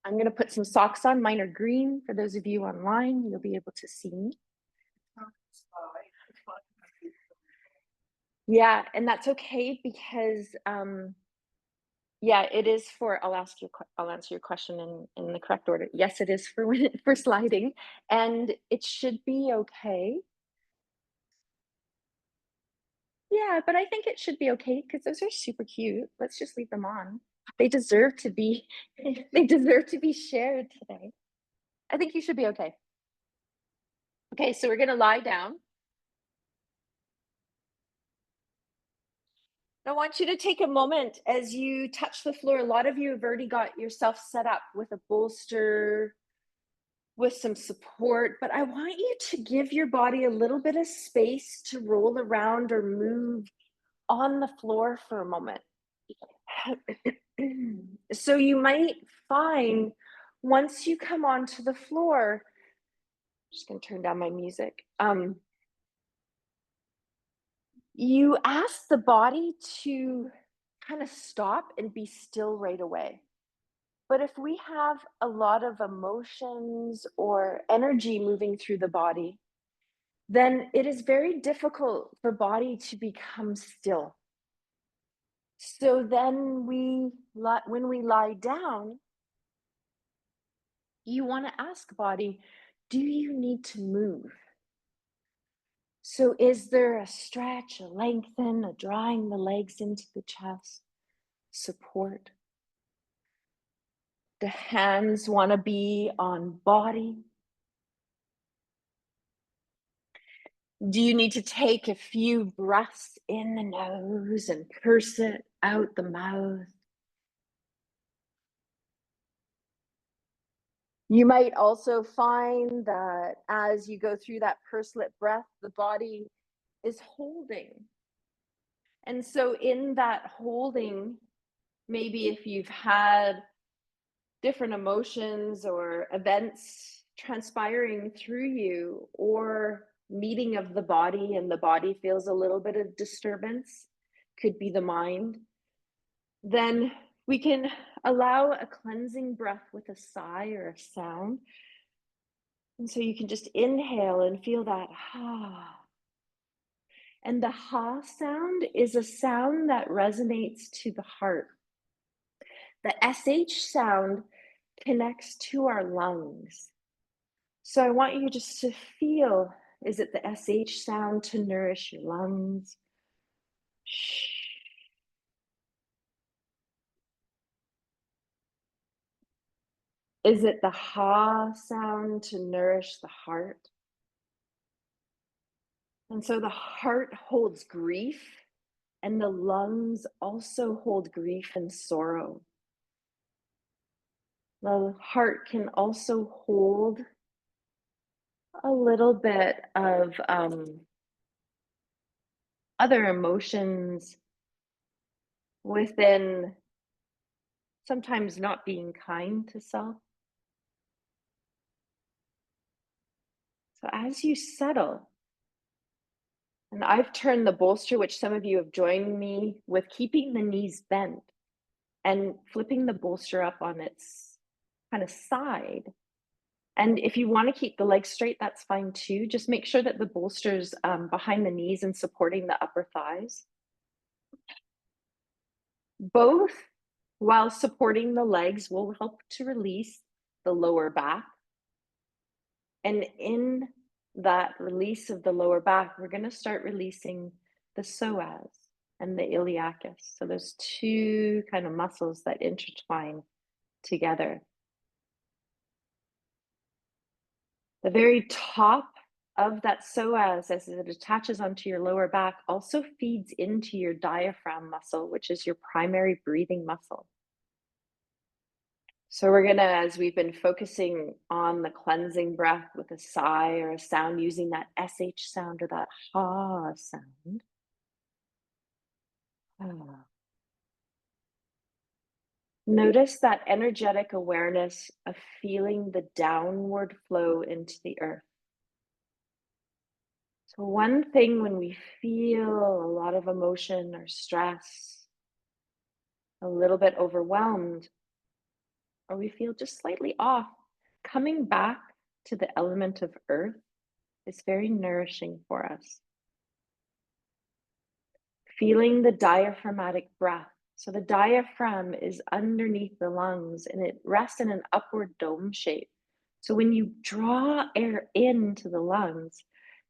I'm going to put some socks on. Mine are green. For those of you online, you'll be able to see me. Yeah, and that's okay because yeah, it is for I'll answer your question in the correct order. Yes, it is for for sliding, and it should be okay. Yeah, but I think it should be okay because those are super cute. Let's just leave them on. They deserve to be they deserve to be shared today. I think you should be okay. Okay, so we're gonna lie down. I want you to take a moment as you touch the floor. A lot of you have already got yourself set up with a bolster, with some support, but I want you to give your body a little bit of space to roll around or move on the floor for a moment. So you might find once you come onto the floor, I'm just going to turn down my music. You ask the body to kind of stop and be still right away. But if we have a lot of emotions or energy moving through the body, then it is very difficult for body to become still. So then when we lie down, you want to ask body, do you need to move? So is there a stretch, a lengthen, a drawing the legs into the chest, support? The hands want to be on body. Do you need to take a few breaths in the nose and purse it out the mouth? You might also find that as you go through that pursed lip breath, the body is holding. And so in that holding, maybe if you've had different emotions or events transpiring through you, or meeting of the body and the body feels a little bit of disturbance, could be the mind, then we can allow a cleansing breath with a sigh or a sound. And so you can just inhale and feel that ha. And the ha sound is a sound that resonates to the heart. The sh sound connects to our lungs. So I want you just to feel, is it the sh sound to nourish your lungs? Shh. Is it the ha sound to nourish the heart? And so the heart holds grief, and the lungs also hold grief and sorrow. The heart can also hold a little bit of other emotions within sometimes not being kind to self. So as you settle, and I've turned the bolster, which some of you have joined me with, keeping the knees bent and flipping the bolster up on its kind of side. And if you want to keep the legs straight, that's fine too. Just make sure that the bolster's behind the knees and supporting the upper thighs. Both, while supporting the legs, will help to release the lower back. And in that release of the lower back, we're going to start releasing the psoas and the iliacus. So those two kind of muscles that intertwine together. The very top of that psoas, as it attaches onto your lower back, also feeds into your diaphragm muscle, which is your primary breathing muscle. So we're gonna, as we've been focusing on the cleansing breath with a sigh or a sound, using that sh sound or that ha sound. Notice that energetic awareness of feeling the downward flow into the earth. So one thing when we feel a lot of emotion or stress, a little bit overwhelmed, or we feel just slightly off, coming back to the element of earth is very nourishing for us. Feeling the diaphragmatic breath. So the diaphragm is underneath the lungs and it rests in an upward dome shape. So when you draw air into the lungs,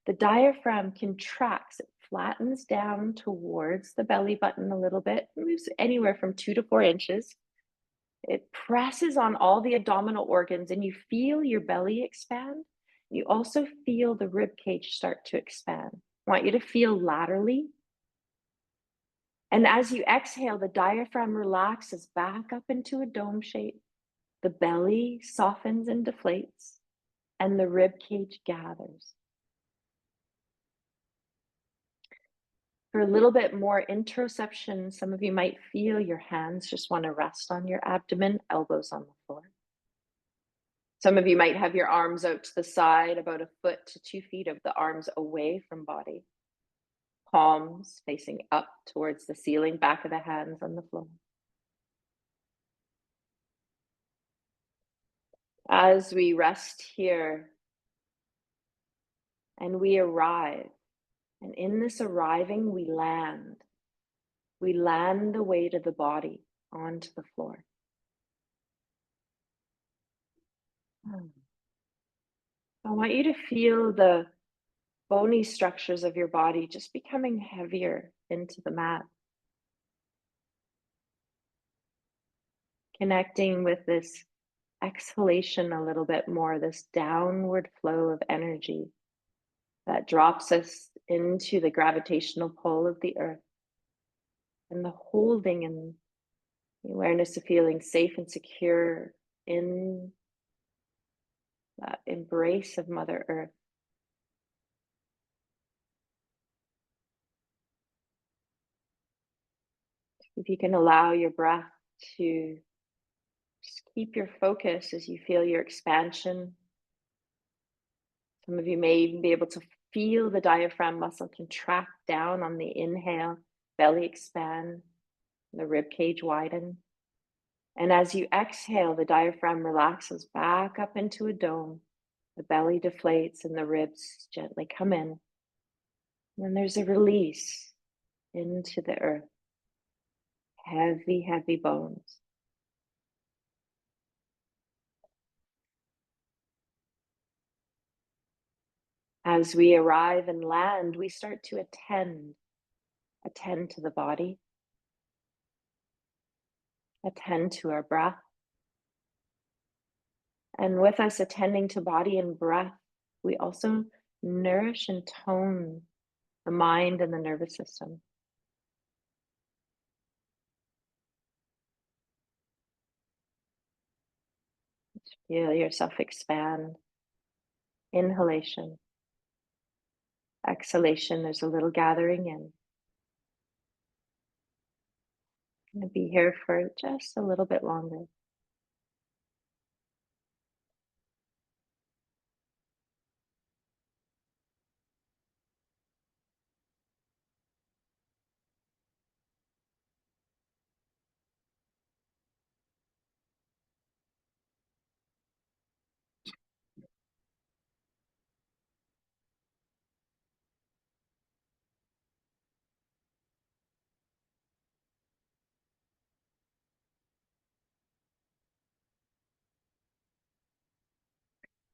the diaphragm contracts, it flattens down towards the belly button a little bit, moves anywhere from 2 to 4 inches. It presses on all the abdominal organs and you feel your belly expand. You also feel the rib cage start to expand. I want you to feel laterally. And as you exhale, the diaphragm relaxes back up into a dome shape. The belly softens and deflates, and the rib cage gathers. For a little bit more interoception, some of you might feel your hands just want to rest on your abdomen, elbows on the floor. Some of you might have your arms out to the side, about 1 foot to 2 feet of the arms away from body. Palms facing up towards the ceiling, back of the hands on the floor. As we rest here and we arrive, and in this arriving, we land. We land the weight of the body onto the floor. I want you to feel the bony structures of your body just becoming heavier into the mat. Connecting with this exhalation a little bit more, this downward flow of energy that drops us into the gravitational pull of the earth, and the holding and the awareness of feeling safe and secure in that embrace of Mother Earth. If you can allow your breath to just keep your focus as you feel your expansion. Some of you may even be able to feel the diaphragm muscle contract down on the inhale, belly expand, the rib cage widen. And as you exhale, the diaphragm relaxes back up into a dome. The belly deflates and the ribs gently come in. And then there's a release into the earth. Heavy, heavy bones. As we arrive and land, we start to attend to the body, attend to our breath. And with us attending to body and breath, we also nourish and tone the mind and the nervous system. Feel yourself expand. Inhalation. Exhalation, there's a little gathering in. I'm going to be here for just a little bit longer.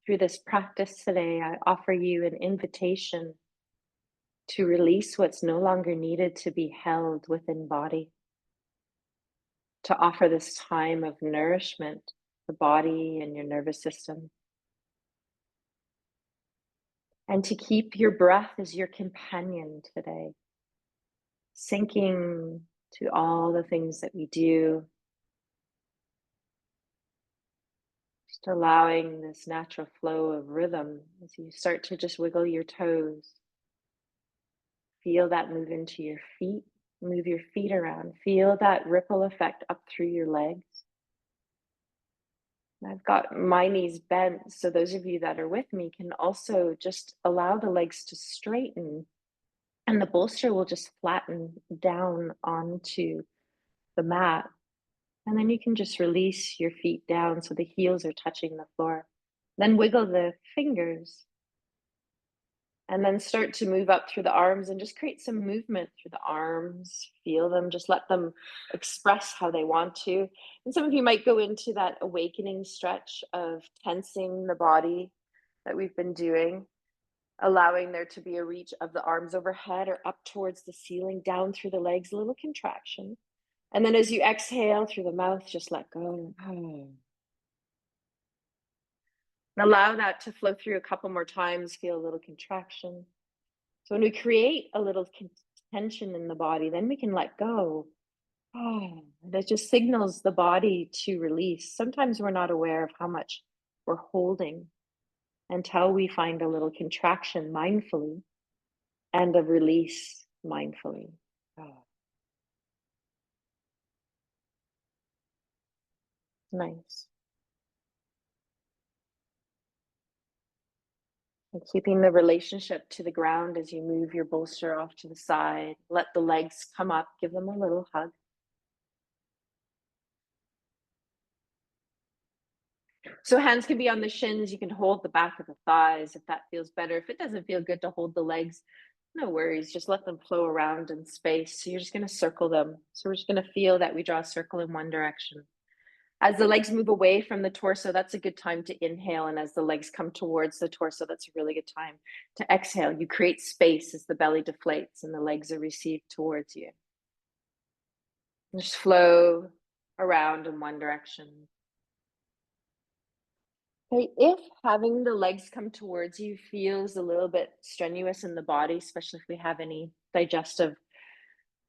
Through this practice today, I offer you an invitation to release what's no longer needed to be held within body, to offer this time of nourishment, the body and your nervous system, and to keep your breath as your companion today, sinking to all the things that we do, just allowing this natural flow of rhythm as you start to just wiggle your toes. Feel that move into your feet, move your feet around, feel that ripple effect up through your legs. I've got my knees bent, so those of you that are with me can also just allow the legs to straighten, and the bolster will just flatten down onto the mat. And then you can just release your feet down so the heels are touching the floor. Then wiggle the fingers. And then start to move up through the arms and just create some movement through the arms. Feel them, just let them express how they want to. And some of you might go into that awakening stretch of tensing the body that we've been doing, allowing there to be a reach of the arms overhead or up towards the ceiling, down through the legs, a little contraction. And then as you exhale through the mouth, just let go. And allow that to flow through a couple more times. Feel a little contraction. So when we create a little tension in the body, then we can let go. That just signals the body to release. Sometimes we're not aware of how much we're holding until we find a little contraction mindfully and a release mindfully. Nice. And keeping the relationship to the ground as you move your bolster off to the side. Let the legs come up, give them a little hug. So hands can be on the shins. You can hold the back of the thighs if that feels better. If it doesn't feel good to hold the legs, no worries. Just let them flow around in space. So you're just going to circle them. So we're just going to feel that we draw a circle in one direction. As the legs move away from the torso, that's a good time to inhale. And as the legs come towards the torso, that's a really good time to exhale. You create space as the belly deflates and the legs are received towards you. Just flow around in one direction. Okay, if having the legs come towards you feels a little bit strenuous in the body, especially if we have any digestive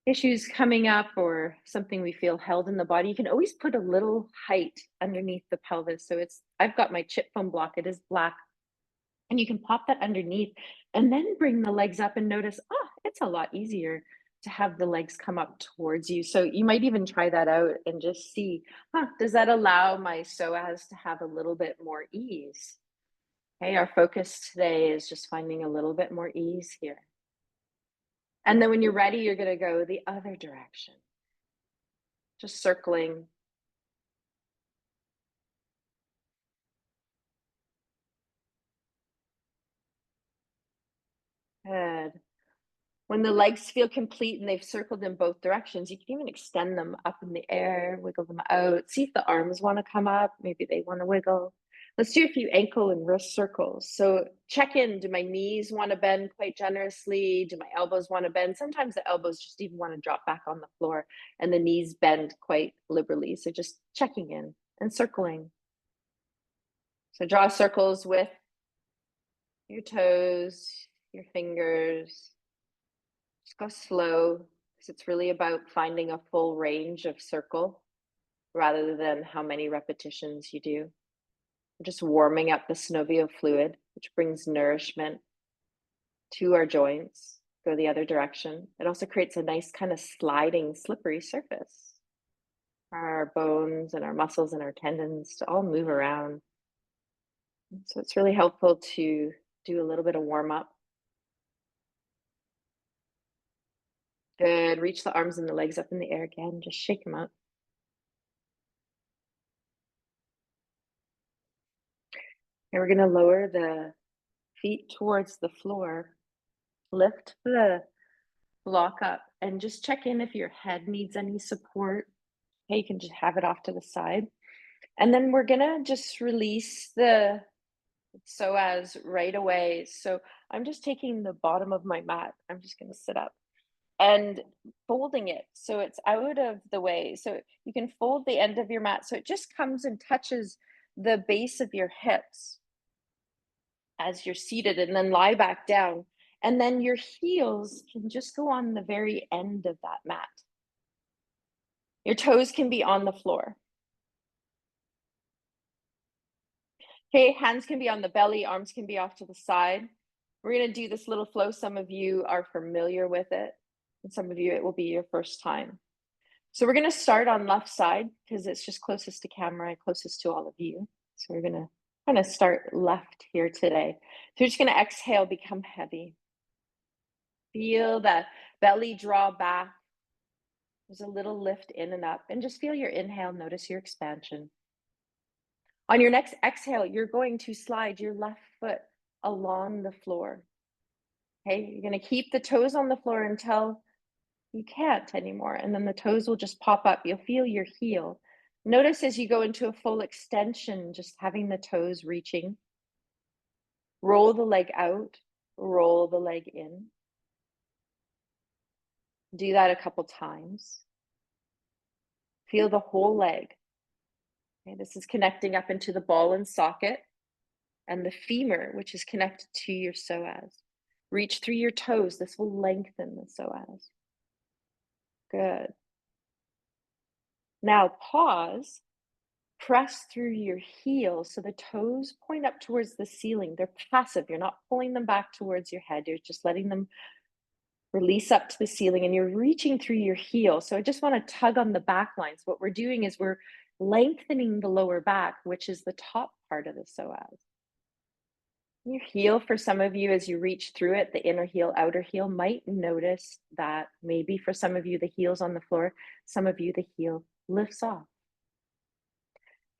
issues coming up or something we feel held in the body, you can always put a little height underneath the pelvis. So I've got my chip foam block, it is black, and you can pop that underneath and then bring the legs up and notice, it's a lot easier to have the legs come up towards you. So you might even try that out and just see, does that allow my psoas to have a little bit more ease? Okay, our focus today is just finding a little bit more ease here. And then when you're ready, you're going to go the other direction. Just circling. Good. When the legs feel complete and they've circled in both directions, you can even extend them up in the air, wiggle them out. See if the arms want to come up. Maybe they want to wiggle. Let's do a few ankle and wrist circles. So check in. Do my knees want to bend quite generously? Do my elbows want to bend? Sometimes the elbows just even want to drop back on the floor and the knees bend quite liberally. So just checking in and circling. So draw circles with your toes, your fingers. Just go slow because it's really about finding a full range of circle rather than how many repetitions you do. We're just warming up the synovial fluid, which brings nourishment to our joints. Go the other direction. It also creates a nice kind of sliding, slippery surface for our bones and our muscles and our tendons to all move around. So it's really helpful to do a little bit of warm up. Good. Reach the arms and the legs up in the air again. Just shake them out. And we're going to lower the feet towards the floor. Lift the block up and just check in if your head needs any support. Okay, you can just have it off to the side. And then we're going to just release the psoas right away. So I'm just taking the bottom of my mat. I'm just going to sit up and folding it so it's out of the way. So you can fold the end of your mat so it just comes and touches the base of your hips as you're seated, and then lie back down. And then your heels can just go on the very end of that mat. Your toes can be on the floor. Okay, hands can be on the belly, arms can be off to the side. We're going to do this little flow. Some of you are familiar with it, and some of you it will be your first time. So we're going to start on left side because it's just closest to camera, closest to all of you. So we're going to kind of start left here today. So you're just going to exhale, become heavy. Feel the belly draw back. There's a little lift in and up, and just feel your inhale, notice your expansion. On your next exhale, you're going to slide your left foot along the floor. Okay, you're going to keep the toes on the floor until you can't anymore, and then the toes will just pop up. You'll feel your heel. Notice as you go into a full extension, just having the toes reaching. Roll the leg out, roll the leg in. Do that a couple times. Feel the whole leg. Okay, this is connecting up into the ball and socket and the femur, which is connected to your psoas. Reach through your toes. This will lengthen the psoas. Good. Now pause. Press through your heels so the toes point up towards the ceiling. They're passive. You're not pulling them back towards your head. You're just letting them release up to the ceiling, and you're reaching through your heel. So I just want to tug on the back lines. What we're doing is we're lengthening the lower back, which is the top part of the psoas. Your heel, for some of you, as you reach through it, the inner heel, outer heel, might notice that maybe for some of you, the heel's on the floor. Some of you, the heel lifts off.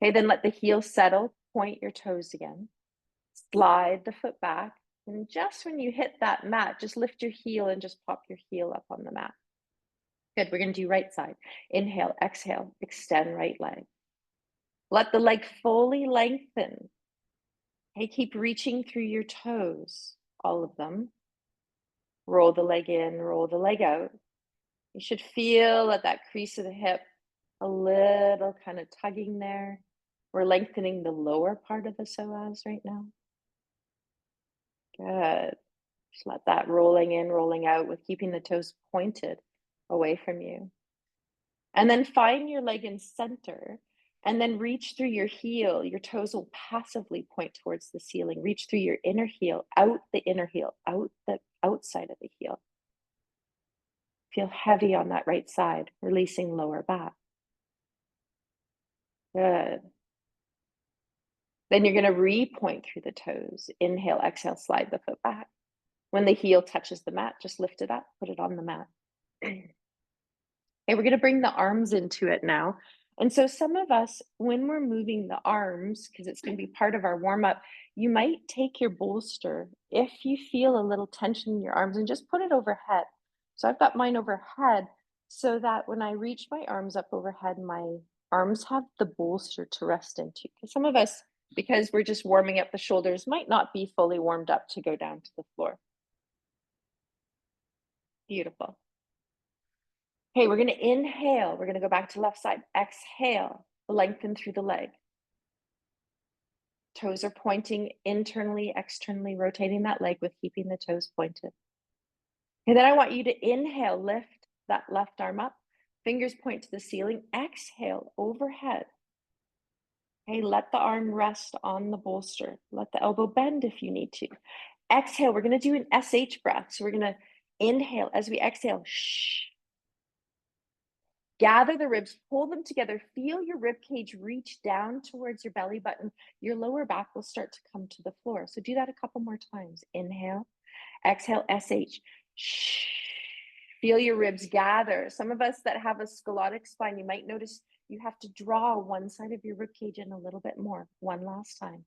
Okay, then let the heel settle, point your toes again. Slide the foot back. And just when you hit that mat, just lift your heel and just pop your heel up on the mat. Good, we're gonna do right side. Inhale, exhale, extend right leg. Let the leg fully lengthen. Okay, keep reaching through your toes, all of them. Roll the leg in, roll the leg out. You should feel at that crease of the hip, a little kind of tugging there. We're lengthening the lower part of the psoas right now. Good. Just let that rolling in, rolling out with keeping the toes pointed away from you. And then find your leg in center and then reach through your heel. Your toes will passively point towards the ceiling. Reach through your inner heel, out the inner heel, out the outside of the heel. Feel heavy on that right side, releasing lower back. Good. Then you're going to re-point through the toes. Inhale, exhale, slide the foot back. When the heel touches the mat, just lift it up, put it on the mat. Okay, we're going to bring the arms into it now. And so some of us, when we're moving the arms, because it's going to be part of our warm-up, you might take your bolster if you feel a little tension in your arms and just put it overhead. So I've got mine overhead so that when I reach my arms up overhead, my arms have the bolster to rest into. Because some of us, because we're just warming up the shoulders, might not be fully warmed up to go down to the floor. Beautiful. Okay, we're going to inhale. We're going to go back to left side. Exhale, lengthen through the leg. Toes are pointing internally, externally, rotating that leg with keeping the toes pointed. And then I want you to inhale, lift that left arm up. Fingers point to the ceiling. Exhale, overhead. Okay, let the arm rest on the bolster. Let the elbow bend if you need to. Exhale, we're going to do an SH breath. So we're going to inhale as we exhale. Shh. Gather the ribs, pull them together, feel your rib cage reach down towards your belly button. Your lower back will start to come to the floor. So do that a couple more times. Inhale, exhale, SH. Shh. Feel your ribs gather. Some of us that have a sclerotic spine, you might notice you have to draw one side of your rib cage in a little bit more. One last time.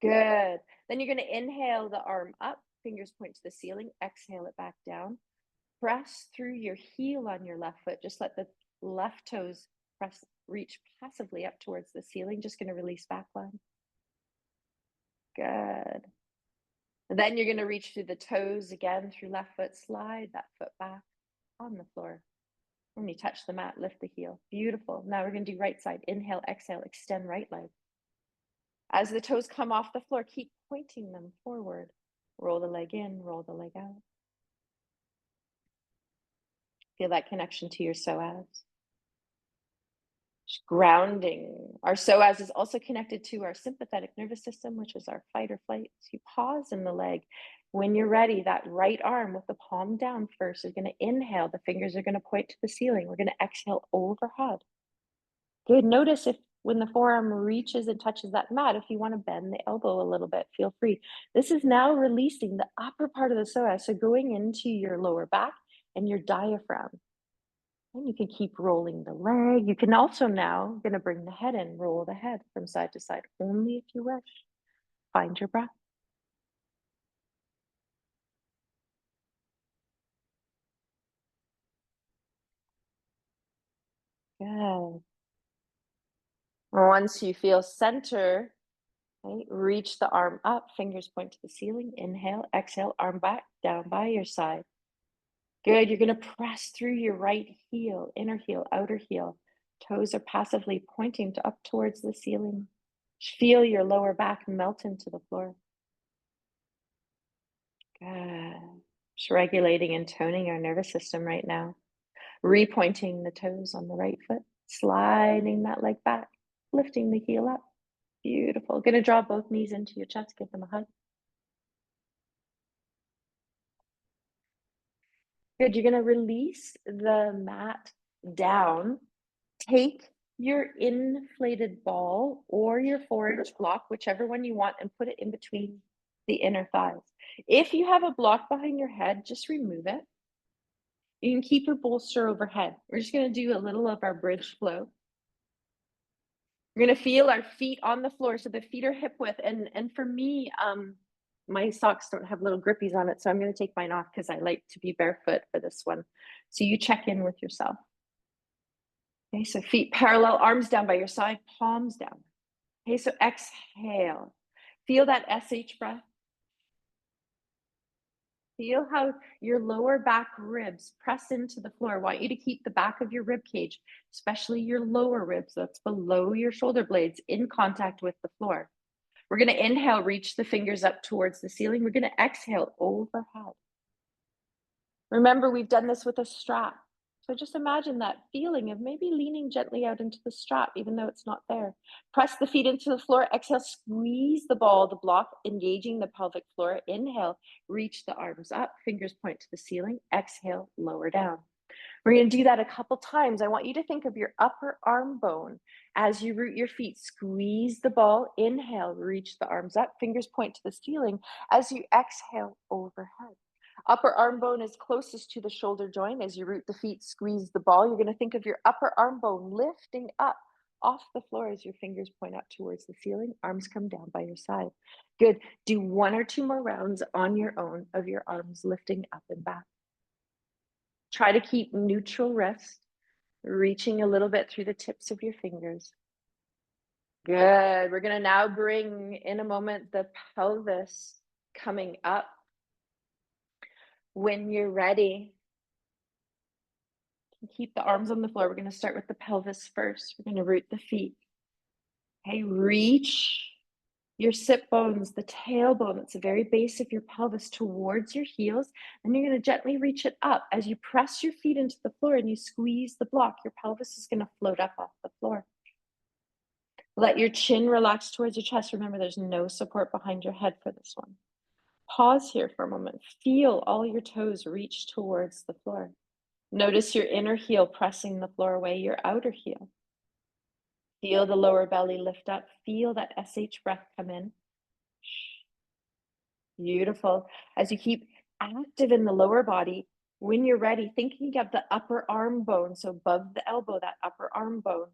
Good. Then you're going to inhale the arm up, fingers point to the ceiling, exhale it back down. Press through your heel on your left foot. Just let the left toes reach passively up towards the ceiling. Just going to release back line. Good. And then you're going to reach through the toes again through left foot. Slide that foot back on the floor. When you touch the mat, lift the heel. Beautiful. Now we're going to do right side. Inhale, exhale, extend right leg. As the toes come off the floor, keep pointing them forward. Roll the leg in, roll the leg out. Feel that connection to your psoas. Just grounding. Our psoas is also connected to our sympathetic nervous system, which is our fight or flight. So you pause in the leg. When you're ready, that right arm with the palm down first is going to inhale. The fingers are going to point to the ceiling. We're going to exhale overhead. Good. Notice if When the forearm reaches and touches that mat, if you want to bend the elbow a little bit, feel free. This is now releasing the upper part of the psoas, so going into your lower back and your diaphragm. And you can keep rolling the leg. You can also now gonna bring the head in, roll the head from side to side, only if you wish. Find your breath. Good. Once you feel center, right, reach the arm up, fingers point to the ceiling. Inhale, exhale, arm back, down by your side. Good. You're gonna press through your right heel, inner heel, outer heel. Toes are passively pointing to up towards the ceiling. Feel your lower back melt into the floor. Good. Just regulating and toning our nervous system right now. Repointing the toes on the right foot, sliding that leg back, lifting the heel up. Beautiful. Going to draw both knees into your chest, give them a hug. Good. You're going to release the mat down. Take your inflated ball or your 4-inch block, whichever one you want, and put it in between the inner thighs. If you have a block behind your head, just remove it. You can keep your bolster overhead. We're just going to do a little of our bridge flow. We're going to feel our feet on the floor. So the feet are hip width. And for me, my socks don't have little grippies on it. So I'm going to take mine off because I like to be barefoot for this one. So you check in with yourself. Okay, so feet parallel, arms down by your side, palms down. Okay, so exhale. Feel that SH breath. Feel how your lower back ribs press into the floor. I want you to keep the back of your rib cage, especially your lower ribs, that's below your shoulder blades, in contact with the floor. We're going to inhale, reach the fingers up towards the ceiling. We're going to exhale overhead. Remember, we've done this with a strap. So just imagine that feeling of maybe leaning gently out into the strap, even though it's not there. Press the feet into the floor. Exhale, squeeze the ball, the block, engaging the pelvic floor. Inhale, reach the arms up, fingers point to the ceiling. Exhale, lower down. We're going to do that a couple times. I want you to think of your upper arm bone as you root your feet. Squeeze the ball. Inhale, reach the arms up, fingers point to the ceiling. As you exhale, overhead. Upper arm bone is closest to the shoulder joint. As you root the feet, squeeze the ball. You're going to think of your upper arm bone lifting up off the floor as your fingers point out towards the ceiling. Arms come down by your side. Good. Do 1 or 2 more rounds on your own of your arms lifting up and back. Try to keep neutral wrist, reaching a little bit through the tips of your fingers. Good. We're going to now bring, in a moment, the pelvis coming up. When you're ready, keep the arms on the floor. We're going to start with the pelvis first. We're going to root the feet. Okay, reach your sit bones, the tailbone, that's the very base of your pelvis, towards your heels. And you're going to gently reach it up. As you press your feet into the floor and you squeeze the block, your pelvis is going to float up off the floor. Let your chin relax towards your chest. Remember, there's no support behind your head for this one. Pause here for a moment. Feel all your toes reach towards the floor. Notice your inner heel pressing the floor away, your outer heel. Feel the lower belly lift up. Feel that SH breath come in. Beautiful. As you keep active in the lower body, when you're ready, thinking of the upper arm bone, so above the elbow, that upper arm bone,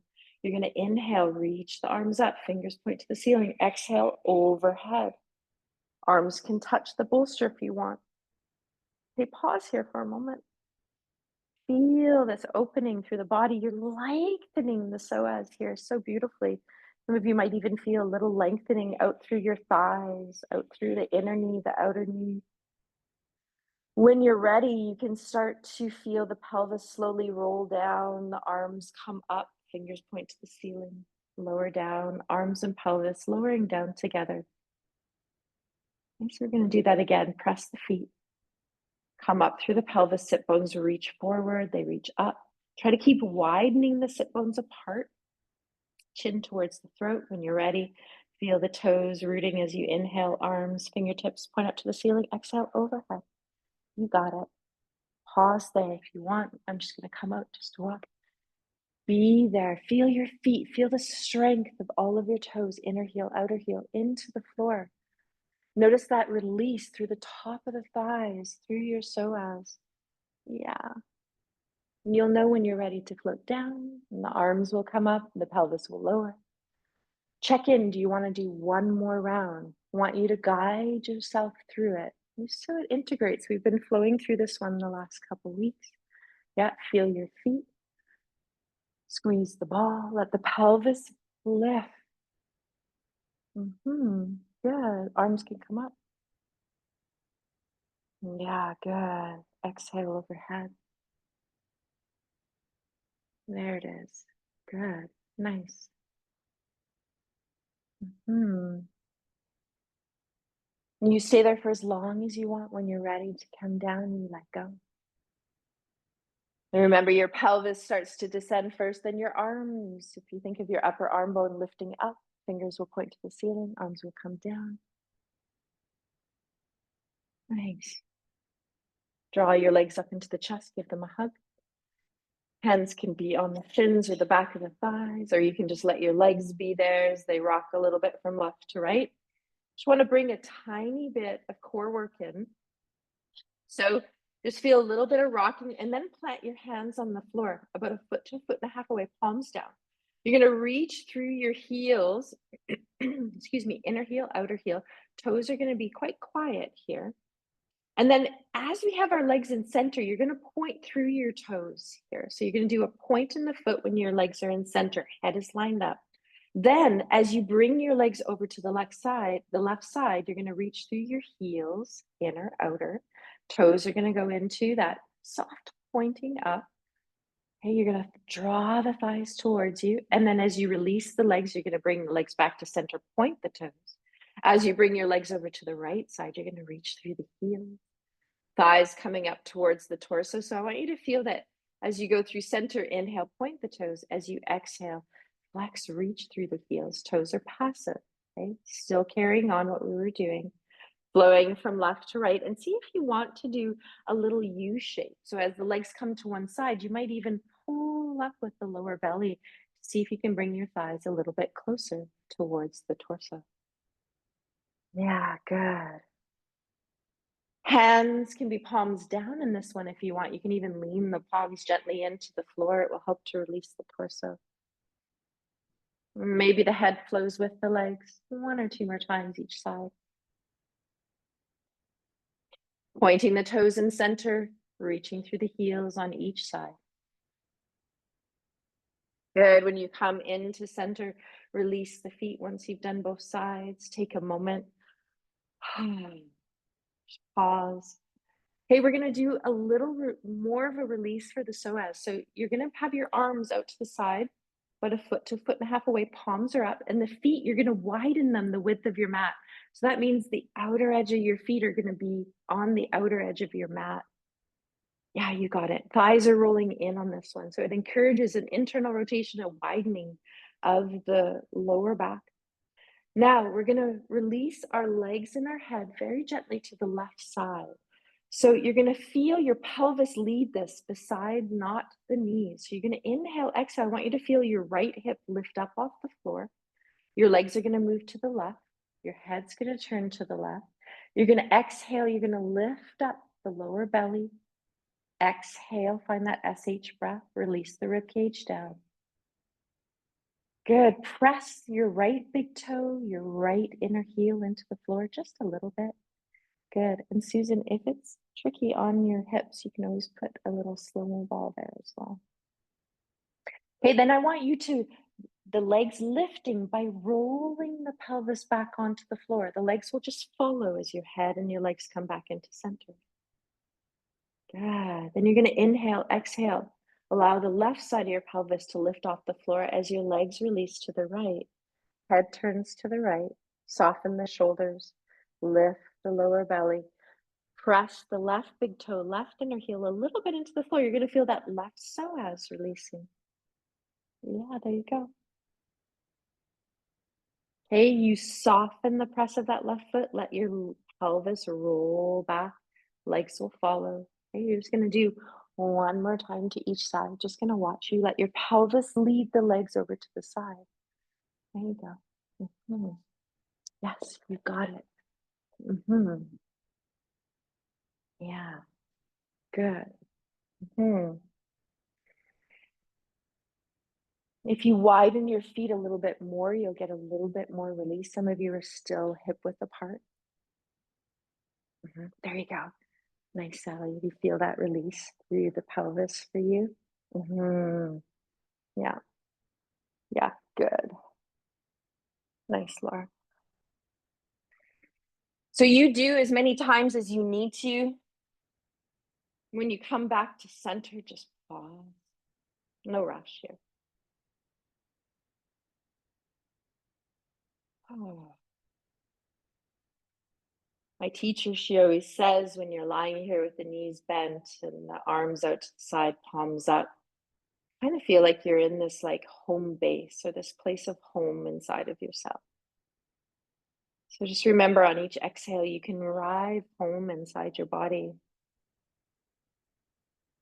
you're going to inhale, reach the arms up, fingers point to the ceiling. Exhale, overhead. Arms can touch the bolster if you want. Okay, pause here for a moment. Feel this opening through the body. You're lengthening the psoas here so beautifully. Some of you might even feel a little lengthening out through your thighs, out through the inner knee, the outer knee. When you're ready, you can start to feel the pelvis slowly roll down, the arms come up, fingers point to the ceiling, lower down, arms and pelvis lowering down together. And so we're going to do that again. Press the feet. Come up through the pelvis, sit bones reach forward, they reach up. Try to keep widening the sit bones apart. Chin towards the throat. When you're ready, feel the toes rooting as you inhale, arms, fingertips point up to the ceiling. Exhale, overhead. You got it. Pause there if you want. I'm just going to come out just to walk. Be there. Feel your feet. Feel the strength of all of your toes, inner heel, outer heel, into the floor. Notice that release through the top of the thighs, through your psoas. Yeah. And you'll know when you're ready to float down, and the arms will come up, the pelvis will lower. Check in. Do you want to do one more round? I want you to guide yourself through it. So it integrates. We've been flowing through this one the last couple weeks. Yeah, feel your feet. Squeeze the ball. Let the pelvis lift. Good. Arms can come up. Yeah, good. Exhale overhead. There it is. Good. Nice. You stay there for as long as you want. When you're ready to come down, you let go. And remember, your pelvis starts to descend first, then your arms. If you think of your upper arm bone lifting up, fingers will point to the ceiling, arms will come down. Nice. Draw your legs up into the chest, give them a hug. Hands can be on the shins or the back of the thighs, or you can just let your legs be there as they rock a little bit from left to right. Just want to bring a tiny bit of core work in. So just feel a little bit of rocking and then plant your hands on the floor, about a foot to a foot and a half away, palms down. You're going to reach through your heels, excuse me, inner heel, outer heel. Toes are going to be quite quiet here. And then as we have our legs in center, you're going to point through your toes here. So you're going to do a point in the foot when your legs are in center, head is lined up. Then as you bring your legs over to the left side, you're going to reach through your heels, inner, outer. Toes are going to go into that soft pointing up. Okay, you're going to draw the thighs towards you. And then as you release the legs, you're going to bring the legs back to center, point the toes. As you bring your legs over to the right side, you're going to reach through the heels. Thighs coming up towards the torso. So I want you to feel that as you go through center, inhale, point the toes. As you exhale, flex, reach through the heels. Toes are passive, okay? Still carrying on what we were doing. Flowing from left to right. And see if you want to do a little U shape. So as the legs come to one side, you might even pull up with the lower belly. See if you can bring your thighs a little bit closer towards the torso. Yeah, good. Hands can be palms down in this one if you want. You can even lean the palms gently into the floor. It will help to release the torso. Maybe the head flows with the legs. One or two more times each side. Pointing the toes in center, reaching through the heels on each side. Good. When you come into center, release the feet once you've done both sides. Take a moment. Pause. Okay, we're going to do a little more of a release for the psoas. So you're going to have your arms out to the side, about a foot to a foot and a half away. Palms are up, and the feet, you're going to widen them the width of your mat. So that means the outer edge of your feet are going to be on the outer edge of your mat. Yeah, you got it. Thighs are rolling in on this one. So it encourages an internal rotation, a widening of the lower back. Now we're going to release our legs and our head very gently to the left side. So you're going to feel your pelvis lead this beside, not the knees. So you're going to inhale, exhale. I want you to feel your right hip lift up off the floor. Your legs are going to move to the left. Your head's going to turn to the left. You're going to exhale. You're going to lift up the lower belly. Exhale, find that SH breath. Release the rib cage down. Good. Press your right big toe, your right inner heel into the floor just a little bit. Good. And Susan, if it's tricky on your hips, you can always put a little slow-mo ball there as well. Okay, then I want you to, the legs lifting by rolling the pelvis back onto the floor. The legs will just follow as your head and your legs come back into center. Good. Then you're going to inhale, exhale. Allow the left side of your pelvis to lift off the floor as your legs release to the right. Head turns to the right. Soften the shoulders. Lift the lower belly. Press the left big toe, left inner heel a little bit into the floor. You're going to feel that left psoas releasing. Yeah, there you go. Okay, you soften the press of that left foot. Let your pelvis roll back. Legs will follow. Okay, you're just going to do One more time to each side. Just going to watch you let your pelvis lead the legs over to the side. There you go. Yes, you got it. Yeah, good. If you widen your feet a little bit more, you'll get a little bit more release. Some of you are still hip width apart. There you go. Nice, Sally. You feel that release through the pelvis for you? Yeah, yeah, good. Nice, Laura. So you do as many times as you need to. When you come back to center, just pause. No rush here. Oh. My teacher, she always says when you're lying here with the knees bent and the arms out to the side, palms up, kind of feel like you're in this like home base or this place of home inside of yourself. So just remember on each exhale, you can arrive home inside your body.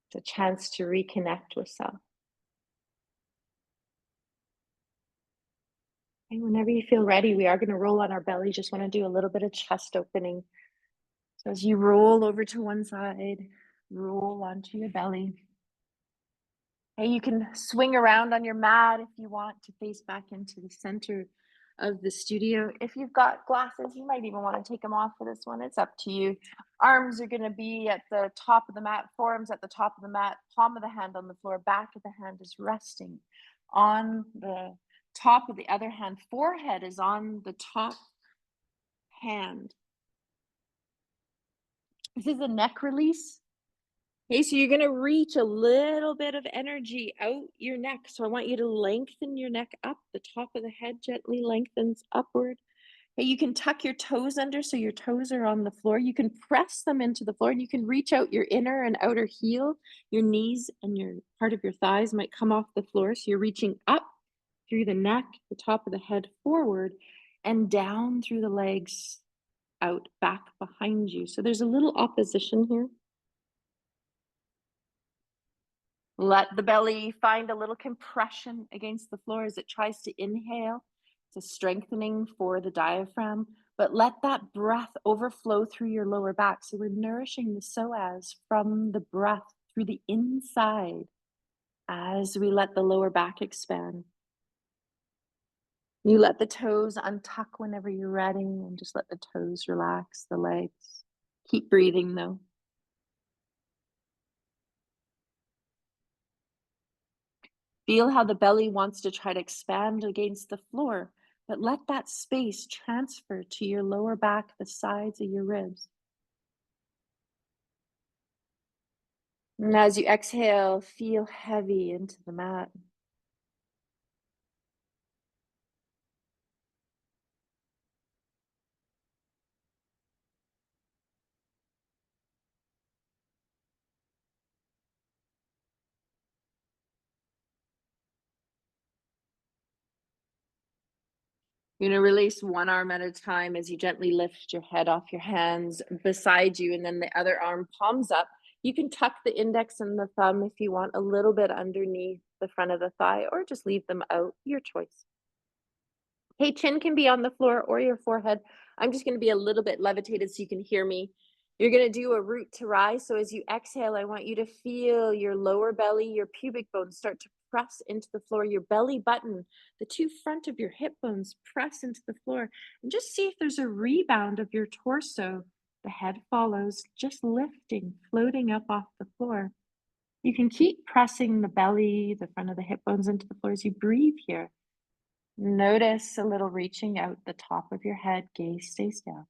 It's a chance to reconnect with self. And whenever you feel ready, we are going to roll on our belly. Just want to do a little bit of chest opening. So as you roll over to one side, roll onto your belly. Hey, you can swing around on your mat if you want to face back into the center of the studio. If you've got glasses, you might even want to take them off for this one. It's up to you. Arms are going to be at the top of the mat, forearms at the top of the mat, palm of the hand on the floor, back of the hand is resting on the top of the other hand. Forehead is on the top hand. This is a neck release. Okay, so you're going to reach a little bit of energy out your neck. So I want you to lengthen your neck up. The top of the head gently lengthens upward. Okay, you can tuck your toes under so your toes are on the floor. You can press them into the floor and you can reach out your inner and outer heel. Your knees and your part of your thighs might come off the floor. So you're reaching up through the neck, the top of the head forward, and down through the legs, out, back behind you. So there's a little opposition here. Let the belly find a little compression against the floor as it tries to inhale. It's a strengthening for the diaphragm, but let that breath overflow through your lower back. So we're nourishing the psoas from the breath through the inside as we let the lower back expand. You let the toes untuck whenever you're ready and just let the toes relax, the legs. Keep breathing though. Feel how the belly wants to try to expand against the floor, but let that space transfer to your lower back, the sides of your ribs. And as you exhale, feel heavy into the mat. You're going to release one arm at a time as you gently lift your head off your hands beside you, and then the other arm palms up. You can tuck the index and the thumb if you want a little bit underneath the front of the thigh, or just leave them out, your choice. Hey, chin can be on the floor or your forehead. I'm just going to be a little bit levitated so you can hear me. You're going to do a root to rise. So as you exhale, I want you to feel your lower belly, your pubic bones start to press into the floor, your belly button, the two front of your hip bones press into the floor, and just see if there's a rebound of your torso. The head follows, just lifting, floating up off the floor. You can keep pressing the belly, the front of the hip bones into the floor as you breathe here. Notice a little reaching out the top of your head, gaze stays down.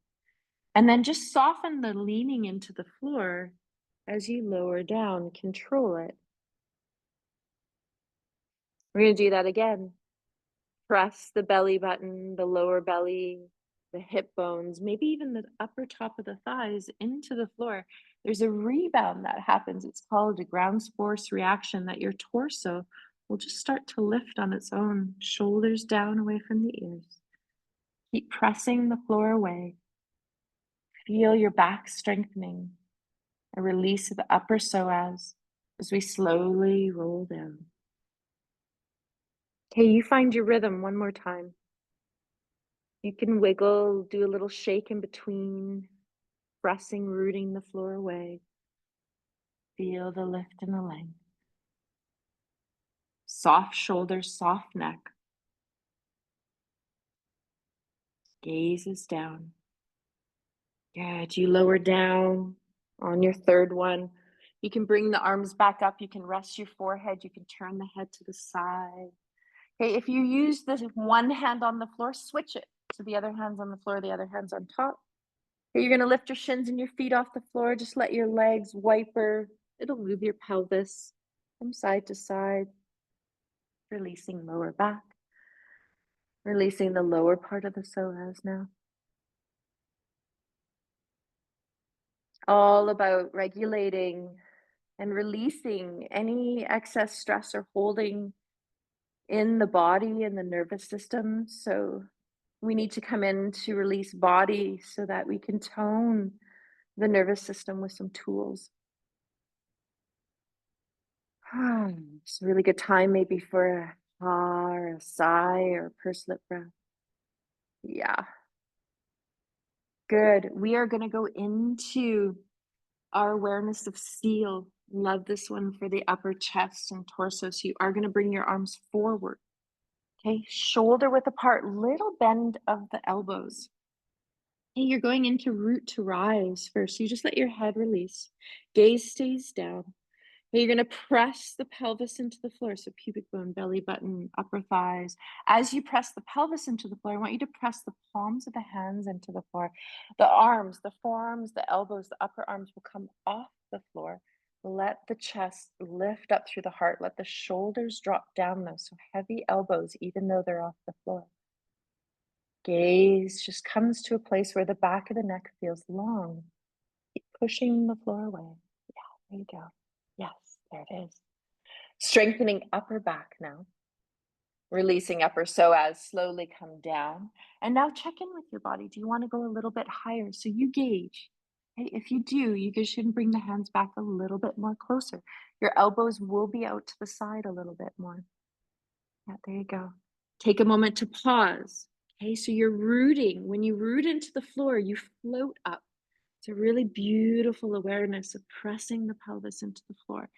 And then just soften the leaning into the floor as you lower down, control it. We're going to do that again. Press the belly button, the lower belly, the hip bones, maybe even the upper top of the thighs into the floor. There's a rebound that happens. It's called a ground force reaction, that your torso will just start to lift on its own, shoulders down away from the ears. Keep pressing the floor away. Feel your back strengthening, a release of the upper psoas. as we slowly roll down. Okay, you find your rhythm one more time. You can wiggle, do a little shake in between, pressing, rooting the floor away. Feel the lift in the length. Soft shoulders, soft neck. Gazes down. Good. You lower down on your third one. You can bring the arms back up. You can rest your forehead. You can turn the head to the side. Okay, if you use this one hand on the floor, switch it. So the other hand's on the floor, the other hand's on top. Okay, you're gonna lift your shins and your feet off the floor. Just let your legs wiper. It'll move your pelvis from side to side. Releasing lower back. Releasing the lower part of the psoas now. All about regulating and releasing any excess stress or holding in the body and the nervous system. So we need to come in to release body so that we can tone the nervous system with some tools. It's a really good time maybe for a ah or a sigh or a pursed lip breath. Yeah, good. We are going to go into our awareness of seal. Love this one for the upper chest and torso. So you are going to bring your arms forward. Okay, shoulder width apart, little bend of the elbows. Okay, you're going into root to rise first. So you just let your head release. Gaze stays down. Okay, you're going to press the pelvis into the floor. So pubic bone, belly button, upper thighs. As you press the pelvis into the floor, I want you to press the palms of the hands into the floor. The arms, the forearms, the elbows, the upper arms will come off the floor. Let the chest lift up through the heart. Let the shoulders drop down though. So heavy elbows, even though they're off the floor. Gaze just comes to a place where the back of the neck feels long. Keep pushing the floor away. Yeah, there you go. Yes, there it is. Strengthening upper back now. Releasing upper psoas, slowly come down. And now check in with your body. Do you want to go a little bit higher? So you gauge. Okay, if you do, you just should bring the hands back a little bit more closer. Your elbows will be out to the side a little bit more. Yeah, there you go. Take a moment to pause. Okay, so you're rooting. When you root into the floor, you float up. It's a really beautiful awareness of pressing the pelvis into the floor.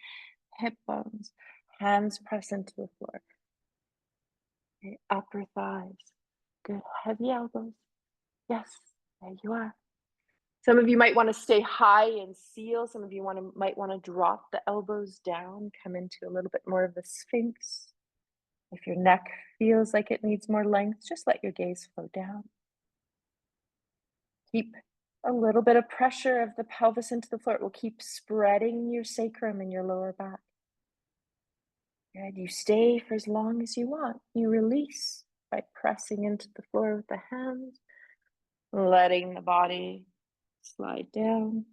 Hip bones, hands press into the floor. Okay, upper thighs. Good. Heavy elbows. Yes, there you are. Some of you might want to stay high and seal. Some of you might want to drop the elbows down, come into a little bit more of the sphinx. If your neck feels like it needs more length, just let your gaze flow down. Keep a little bit of pressure of the pelvis into the floor. It will keep spreading your sacrum and your lower back. Good. You stay for as long as you want. You release by pressing into the floor with the hands, letting the body slide down,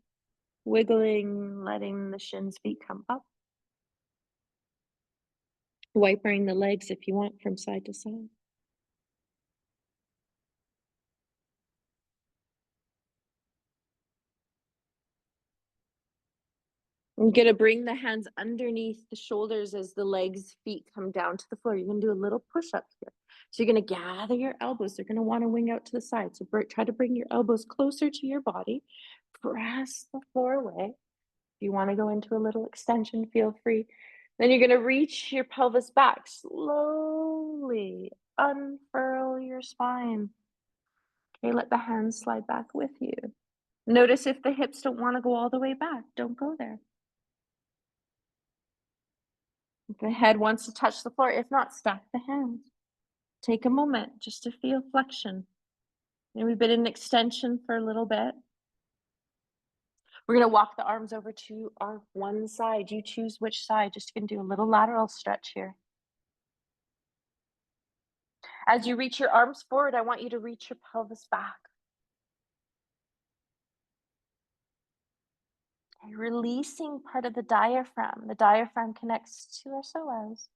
wiggling, letting the shins feet come up, wipering the legs if you want from side to side. You're going to bring the hands underneath the shoulders as the legs, feet come down to the floor. You're going to do a little push-up here. So you're going to gather your elbows. They're going to want to wing out to the side. So try to bring your elbows closer to your body. Press the floor away. If you want to go into a little extension, feel free. Then you're going to reach your pelvis back. Slowly unfurl your spine. Okay, let the hands slide back with you. Notice if the hips don't want to go all the way back. Don't go there. If the head wants to touch the floor, if not, stack the hands. Take a moment just to feel flexion. And we've been in extension for a little bit. We're going to walk the arms over to our one side. You choose which side. Just going to do a little lateral stretch here. As you reach your arms forward, I want you to reach your pelvis back. Okay, releasing part of the diaphragm. The diaphragm connects to our psoas.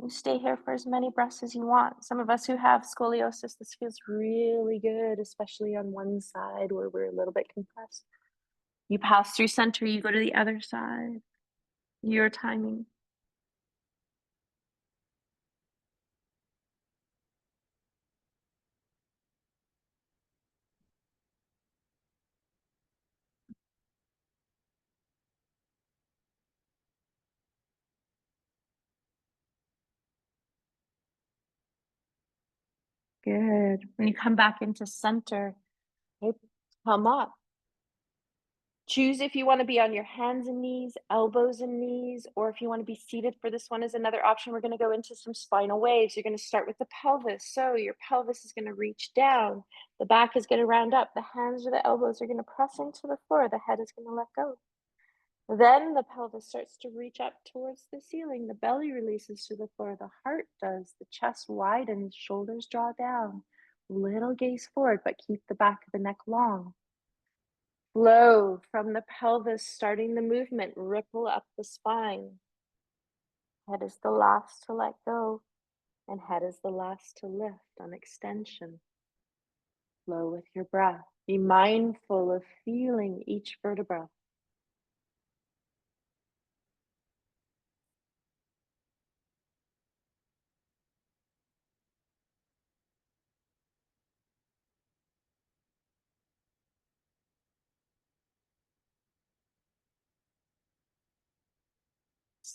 You stay here for as many breaths as you want. Some of us who have scoliosis, this feels really good, especially on one side where we're a little bit compressed. You pass through center, you go to the other side. Your timing. Good. When you come back into center, okay, come up. Choose if you want to be on your hands and knees, elbows and knees, or if you want to be seated for this one is another option. We're going to go into some spinal waves. You're going to start with the pelvis. So your pelvis is going to reach down. The back is going to round up. The hands or the elbows are going to press into the floor. The head is going to let go. Then the pelvis starts to reach up towards the ceiling. The belly releases to the floor. The heart does. The chest widens. Shoulders draw down. Little gaze forward, but keep the back of the neck long. Flow from the pelvis, starting the movement, ripple up the spine. Head is the last to let go, and head is the last to lift on extension. Flow with your breath. Be mindful of feeling each vertebra.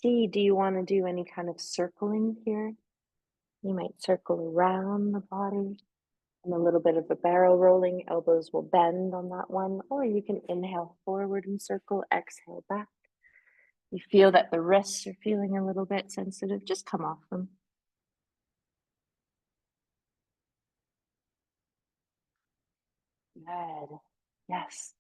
See, do you want to do any kind of circling here? You might circle around the body and a little bit of a barrel rolling. Elbows will bend on that one, or you can inhale forward and circle, exhale back. You feel that the wrists are feeling a little bit sensitive, just come off them. Good. Yes.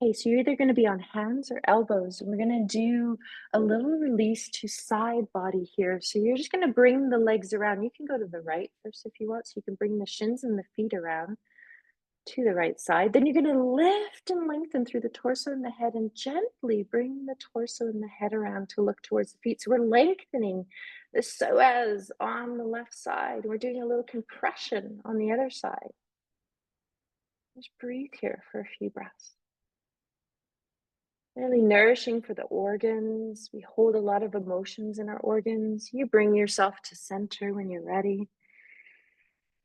Okay, so you're either going to be on hands or elbows. And we're going to do a little release to side body here. So you're just going to bring the legs around. You can go to the right first if you want. So you can bring the shins and the feet around to the right side. Then you're going to lift and lengthen through the torso and the head and gently bring the torso and the head around to look towards the feet. So we're lengthening the psoas on the left side. We're doing a little compression on the other side. Just breathe here for a few breaths. Really nourishing for the organs. We hold a lot of emotions in our organs. You bring yourself to center when you're ready.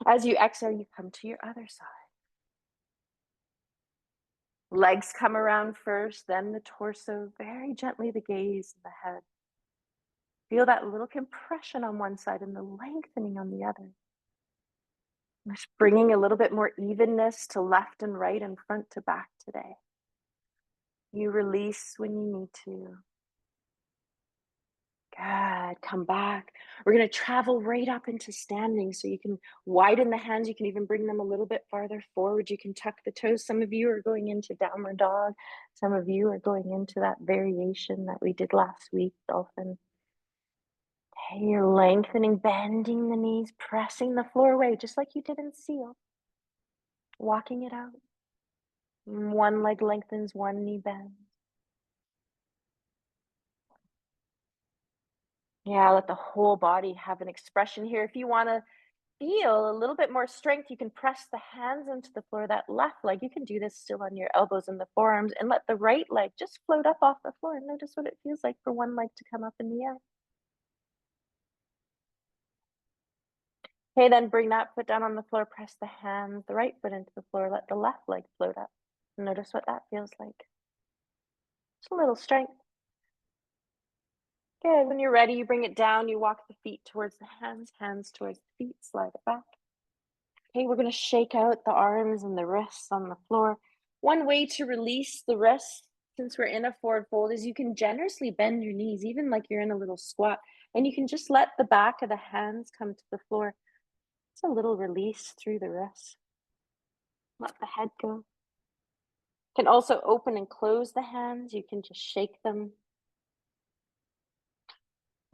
As you exhale, you come to your other side. Legs come around first, then the torso, very gently the gaze and the head. Feel that little compression on one side and the lengthening on the other. Just bringing a little bit more evenness to left and right and front to back today. You release when you need to. Good. Come back. We're going to travel right up into standing. So you can widen the hands. You can even bring them a little bit farther forward. You can tuck the toes. Some of you are going into downward dog. Some of you are going into that variation that we did last week, dolphin. Okay, you're lengthening, bending the knees, pressing the floor away, just like you did in seal. Walking it out. One leg lengthens, one knee bends. Yeah, let the whole body have an expression here. If you want to feel a little bit more strength, you can press the hands into the floor. That left leg, you can do this still on your elbows and the forearms, and let the right leg just float up off the floor. Notice what it feels like for one leg to come up in the air. Okay, then bring that foot down on the floor, press the hands, the right foot into the floor, let the left leg float up. Notice what that feels like. Just a little strength. Good. When you're ready, you bring it down, you walk the feet towards the hands, hands towards the feet, slide it back. Okay, we're going to shake out the arms and the wrists on the floor. One way to release the wrists, since we're in a forward fold, is you can generously bend your knees, even like you're in a little squat, and you can just let the back of the hands come to the floor. It's a little release through the wrists. Let the head go. You can also open and close the hands. You can just shake them.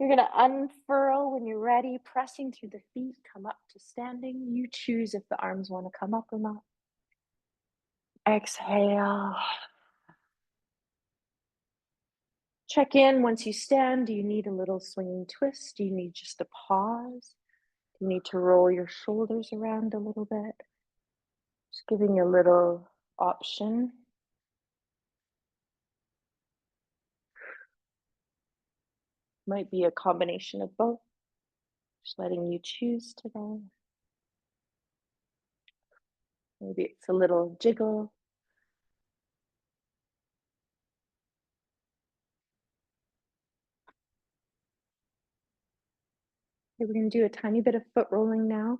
You're going to unfurl when you're ready, pressing through the feet, come up to standing. You choose if the arms want to come up or not. Exhale. Check in once you stand. Do you need a little swinging twist? Do you need just a pause? Do you need to roll your shoulders around a little bit? Just giving you a little option. Might be a combination of both. Just letting you choose today. Maybe it's a little jiggle. Okay, we're going to do a tiny bit of foot rolling now.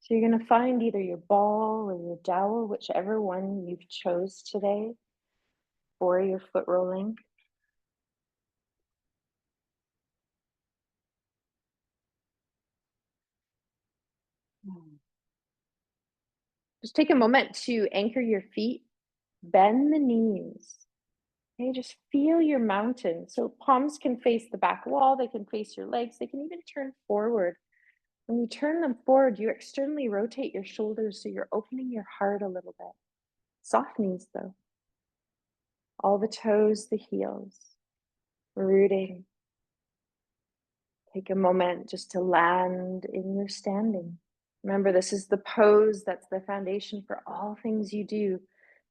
So you're going to find either your ball or your dowel, whichever one you've chose today for your foot rolling. Just take a moment to anchor your feet, bend the knees. Okay, just feel your mountain. So palms can face the back wall, they can face your legs, they can even turn forward. When you turn them forward, you externally rotate your shoulders, so you're opening your heart a little bit. Soft knees though. All the toes, the heels, rooting. Take a moment just to land in your standing. Remember, this is the pose that's the foundation for all things you do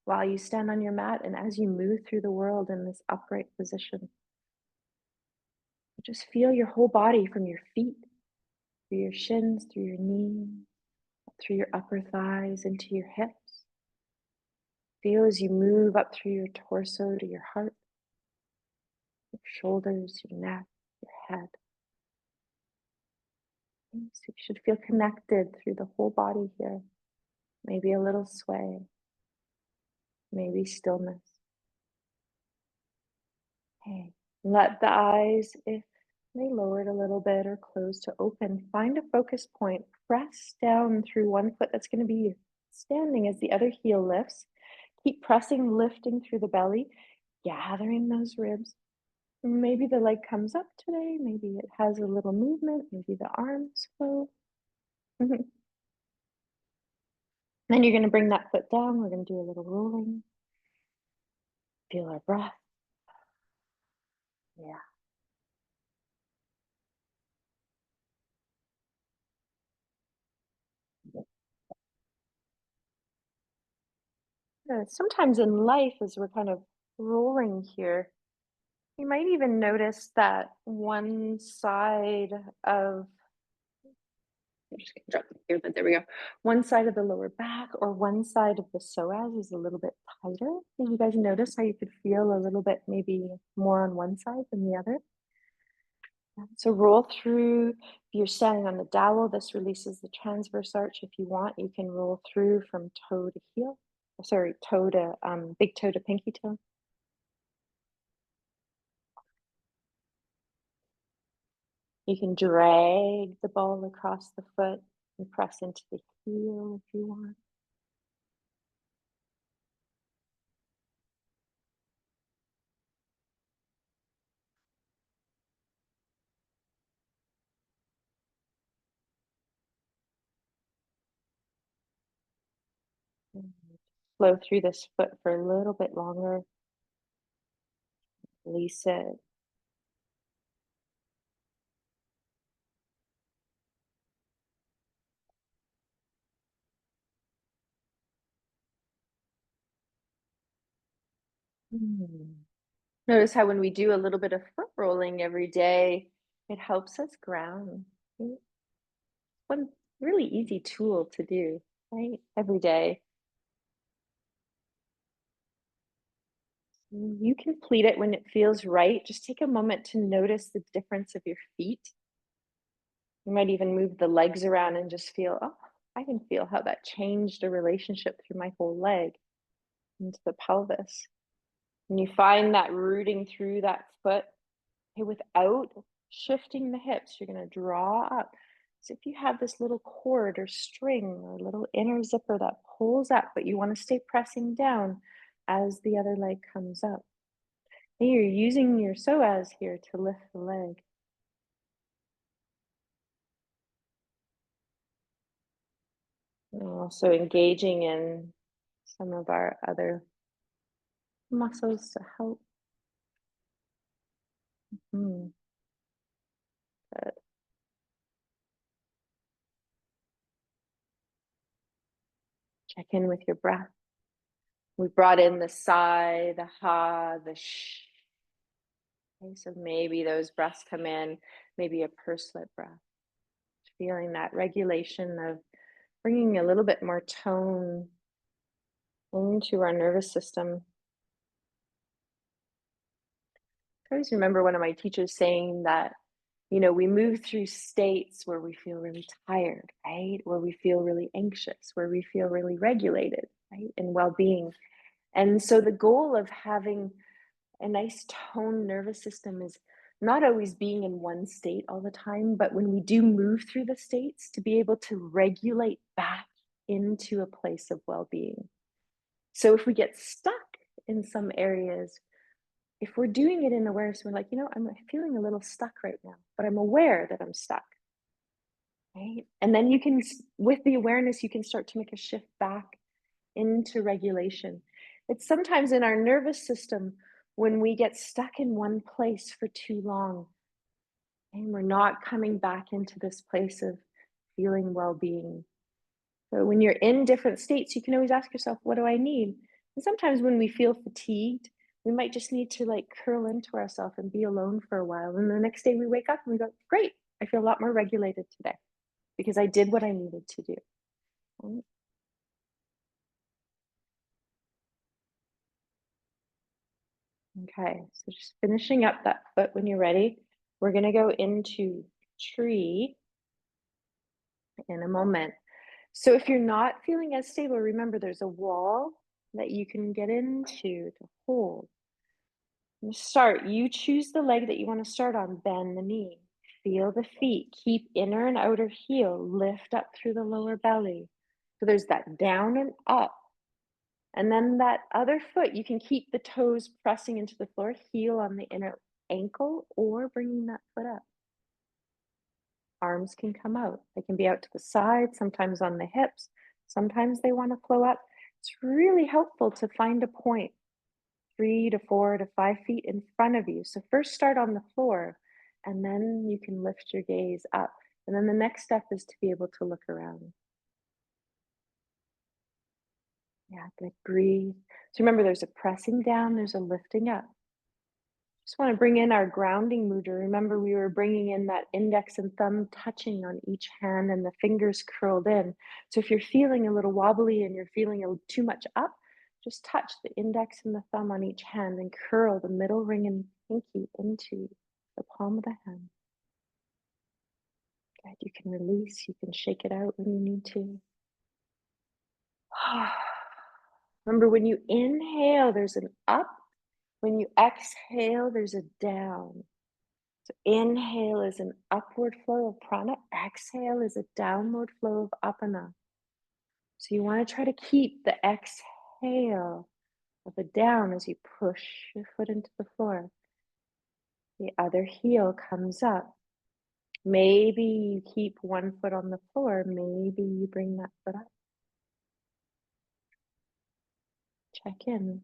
while you stand on your mat and as you move through the world in this upright position. Just feel your whole body from your feet, through your shins, through your knees, through your upper thighs, into your hips. Feel as you move up through your torso to your heart, your shoulders, your neck, your head. So you should feel connected through the whole body here. Maybe a little sway, maybe stillness. Okay, let the eyes, if they lowered a little bit or closed to open, find a focus point. Press down through one foot that's going to be standing as the other heel lifts. Keep pressing, lifting through the belly, gathering those ribs. Maybe the leg comes up today. Maybe it has a little movement. Maybe the arms float. Then you're going to bring that foot down. We're going to do a little rolling. Feel our breath. Yeah. Sometimes in life, as we're kind of rolling here, you might even notice that one side of, I'm just going to drop it here, but there we go. One side of the lower back or one side of the psoas is a little bit tighter. Did you guys notice how you could feel a little bit maybe more on one side than the other? So roll through. If you're standing on the dowel, this releases the transverse arch. If you want, you can roll through from toe to heel. Sorry, toe to big toe to pinky toe. You can drag the ball across the foot and press into the heel if you want. Flow through this foot for a little bit longer. Release it. Notice how when we do a little bit of foot rolling every day, it helps us ground. One really easy tool to do, right? Every day. You complete it when it feels right. Just take a moment to notice the difference of your feet. You might even move the legs around and just feel, oh, I can feel how that changed a relationship through my whole leg into the pelvis. And you find that rooting through that foot, okay, without shifting the hips, you're going to draw up. So if you have this little cord or string or little inner zipper that pulls up, but you want to stay pressing down as the other leg comes up. And you're using your psoas here to lift the leg. And also engaging in some of our other muscles to help. Hmm. Good. Check in with your breath. We brought in the sigh, the ha, the sh. Okay, so maybe those breaths come in, maybe a pursed breath. Feeling that regulation of bringing a little bit more tone into our nervous system. I always remember one of my teachers saying that, we move through states where we feel really tired, right? Where we feel really anxious, where we feel really regulated, right? And well-being. And so the goal of having a nice toned nervous system is not always being in one state all the time, but when we do move through the states, to be able to regulate back into a place of well-being. So if we get stuck in some areas, if we're doing it in awareness, we're like, I'm feeling a little stuck right now, but I'm aware that I'm stuck, right? And then with the awareness, you can start to make a shift back into regulation. It's sometimes in our nervous system when we get stuck in one place for too long and we're not coming back into this place of feeling well-being. So when you're in different states, you can always ask yourself, what do I need? And sometimes when we feel fatigued, we might just need to like curl into ourselves and be alone for a while. And the next day we wake up and we go, great, I feel a lot more regulated today because I did what I needed to do. Right? Okay, so just finishing up that foot when you're ready. We're going to go into tree in a moment. So if you're not feeling as stable, remember there's a wall that you can get into to hold. You choose the leg that you want to start on, bend the knee. Feel the feet, keep inner and outer heel, lift up through the lower belly. So there's that down and up. And then that other foot, you can keep the toes pressing into the floor, heel on the inner ankle, or bringing that foot up. Arms can come out. They can be out to the side, sometimes on the hips. Sometimes they want to flow up. It's really helpful to find a point 3 to 4 to 5 feet in front of you. So first start on the floor, and then you can lift your gaze up. And then the next step is to be able to look around. Yeah, good. Breathe. So remember, there's a pressing down, there's a lifting up. Just want to bring in our grounding mudra. Remember, we were bringing in that index and thumb touching on each hand and the fingers curled in. So if you're feeling a little wobbly and you're feeling too much up, just touch the index and the thumb on each hand and curl the middle ring and pinky into the palm of the hand. Good. You can release, you can shake it out when you need to. Remember, when you inhale, there's an up. When you exhale, there's a down. So inhale is an upward flow of prana. Exhale is a downward flow of apana. So you want to try to keep the exhale of the down as you push your foot into the floor. The other heel comes up. Maybe you keep one foot on the floor. Maybe you bring that foot up. Check in.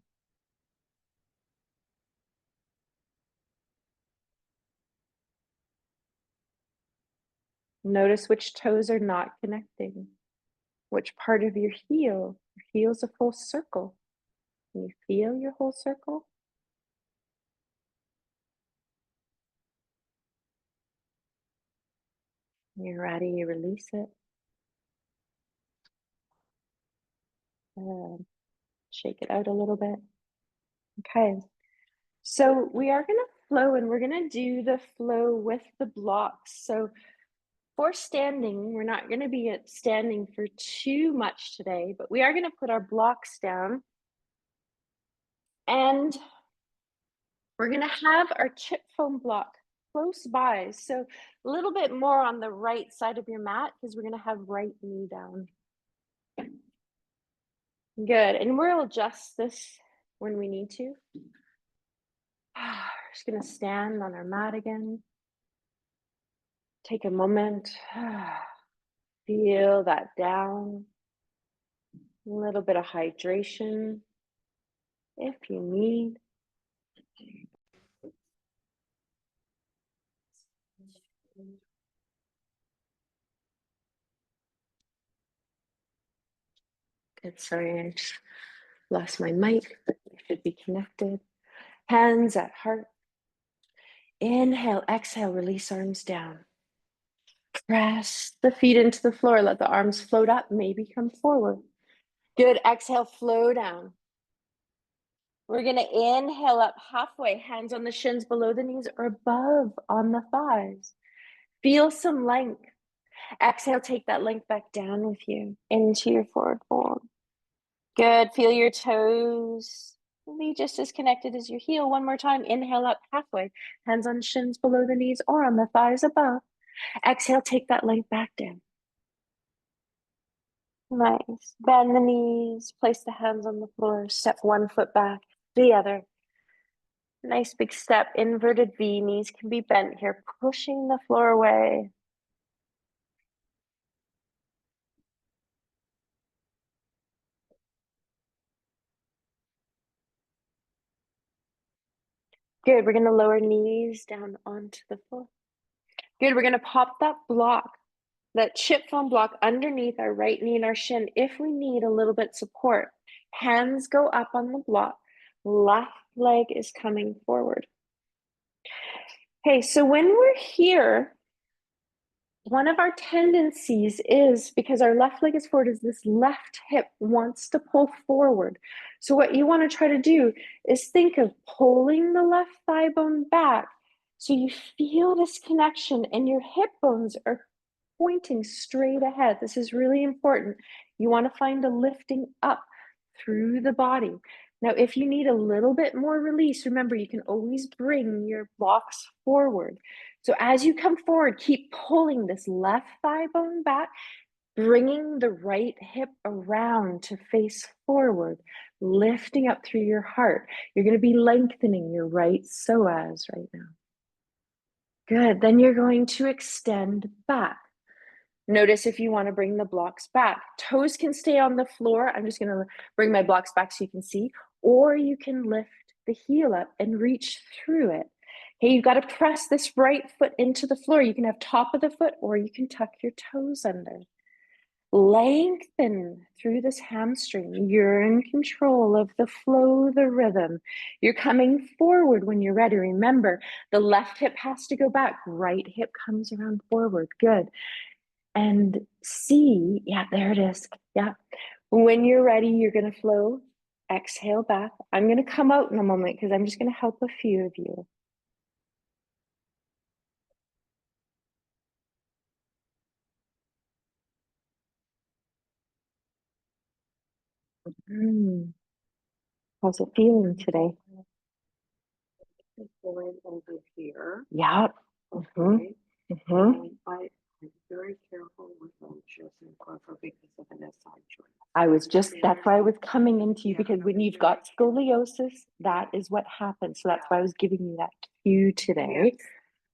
Notice which toes are not connecting. Which part of your heel's a full circle. Can you feel your whole circle? When you're ready, you release it. Shake it out a little bit. Okay. So we are going to flow, and we're going to do the flow with the blocks. So for standing, we're not going to be standing for too much today, but we are going to put our blocks down. And we're going to have our chip foam block close by. So a little bit more on the right side of your mat because we're going to have right knee down. Good. And we'll adjust this when we need to. We're just going to stand on our mat again. Take a moment. Feel that down. A little bit of hydration if you need. Good, sorry, I just lost my mic, but it should be connected. Hands at heart. Inhale, exhale, release arms down. Press the feet into the floor, let the arms float up, maybe come forward. Good, exhale, flow down. We're gonna inhale up halfway, hands on the shins below the knees or above on the thighs. Feel some length. Exhale, take that length back down with you into your forward fold. Good, feel your toes be just as connected as your heel. One more time, inhale up halfway, hands on shins below the knees or on the thighs above. Exhale, take that length back down. Nice. Bend the knees, place the hands on the floor, step one foot back, the other. Nice big step, inverted V, knees can be bent here, pushing the floor away. Good, we're gonna lower knees down onto the floor. Good, we're gonna pop that block, that chip foam block underneath our right knee and our shin if we need a little bit support. Hands go up on the block, left leg is coming forward. Okay, so when we're here, one of our tendencies is, because our left leg is forward, is this left hip wants to pull forward. So what you want to try to do is think of pulling the left thigh bone back so you feel this connection and your hip bones are pointing straight ahead. This is really important. You want to find a lifting up through the body. Now, if you need a little bit more release, remember, you can always bring your blocks forward. So as you come forward, keep pulling this left thigh bone back, bringing the right hip around to face forward, lifting up through your heart. You're going to be lengthening your right psoas right now. Good. Then you're going to extend back. Notice if you want to bring the blocks back. Toes can stay on the floor. I'm just going to bring my blocks back so you can see, or you can lift the heel up and reach through it. Okay, you've got to press this right foot into the floor. You can have top of the foot, or you can tuck your toes under. Lengthen through this hamstring. You're in control of the flow, the rhythm. You're coming forward when you're ready. Remember, the left hip has to go back. Right hip comes around forward. Good. And see, yeah, there it is. Yeah. When you're ready, you're going to flow. Exhale back. I'm going to come out in a moment because I'm just going to help a few of you. How's it feeling today? Going over here. Yeah. Okay. I'm very careful with lunches and for because of an SI joint. That's why I was coming into you, because when you've got scoliosis, that is what happens. So that's why I was giving you that cue today,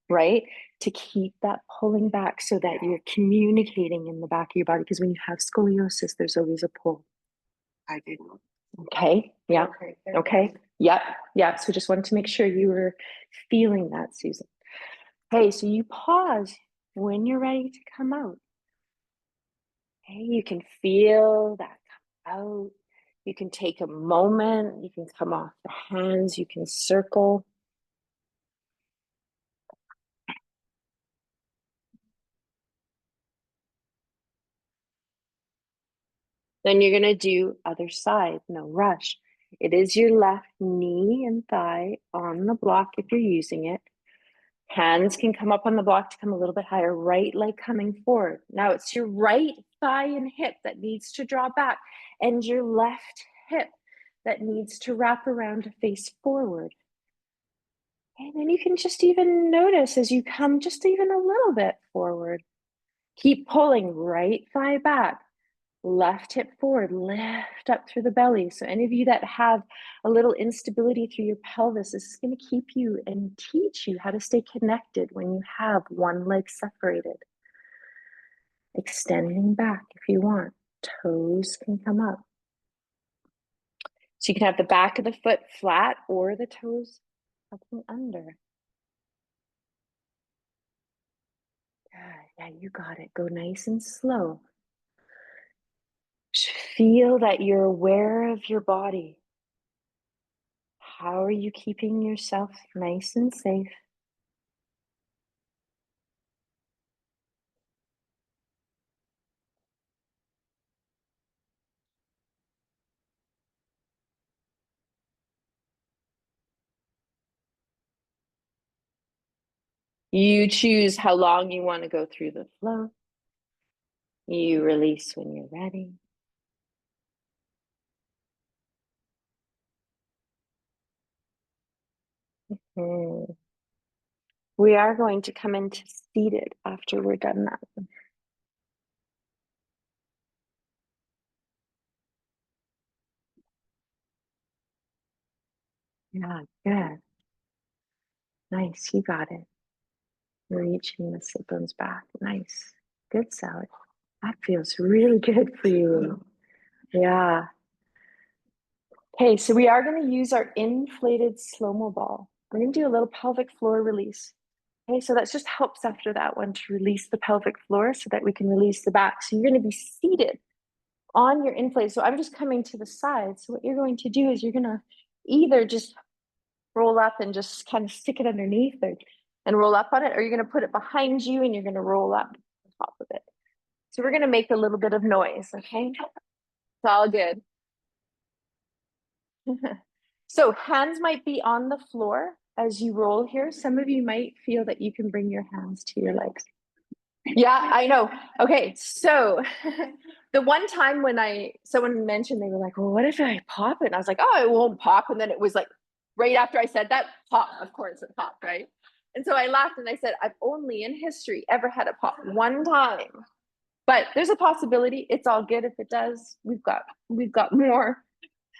right? To keep that pulling back so that you're communicating in the back of your body. Because when you have scoliosis, there's always a pull. I didn't. Okay. Yeah. Okay. Yep. Yeah. So just wanted to make sure you were feeling that, Susan. Okay. So you pause when you're ready to come out. Okay. You can feel that come out. You can take a moment. You can come off the hands. You can circle. Then you're going to do other side. No rush. It is your left knee and thigh on the block if you're using it. Hands can come up on the block to come a little bit higher. Right leg coming forward. Now it's your right thigh and hip that needs to draw back, and your left hip that needs to wrap around to face forward. And then you can just even notice as you come just even a little bit forward. Keep pulling right thigh back, left hip forward, lift up through the belly. So any of you that have a little instability through your pelvis, this is going to keep you and teach you how to stay connected when you have one leg separated. Extending back if you want. Toes can come up. So you can have the back of the foot flat or the toes tucking under. Yeah, you got it. Go nice and slow. feel that you're aware of your body. How are you keeping yourself nice and safe? You choose how long you want to go through the flow. You release when you're ready. We are going to come into seated after we're done that. Yeah, good. Nice, you got it. Reaching the sit bones back. Nice. Good, Sally. That feels really good for you. Yeah. Okay, so we are going to use our inflated slow-mo ball. We're going to do a little pelvic floor release. Okay, so that just helps after that one to release the pelvic floor so that we can release the back. So you're going to be seated on your inflate. So I'm just coming to the side. So what you're going to do is you're going to either just roll up and just kind of stick it underneath and roll up on it, or you're going to put it behind you and you're going to roll up on top of it. So we're going to make a little bit of noise, okay? It's all good. So hands might be on the floor as you roll here. Some of you might feel that you can bring your hands to your legs. Yeah, I know. Okay, so the one time when someone mentioned, they were like, well, what if I pop it? And I was like, oh, it won't pop. And then it was like, right after I said that, pop, of course it popped, right? And so I laughed and I said, I've only in history ever had a pop one time. But there's a possibility. It's all good if it does. We've got more.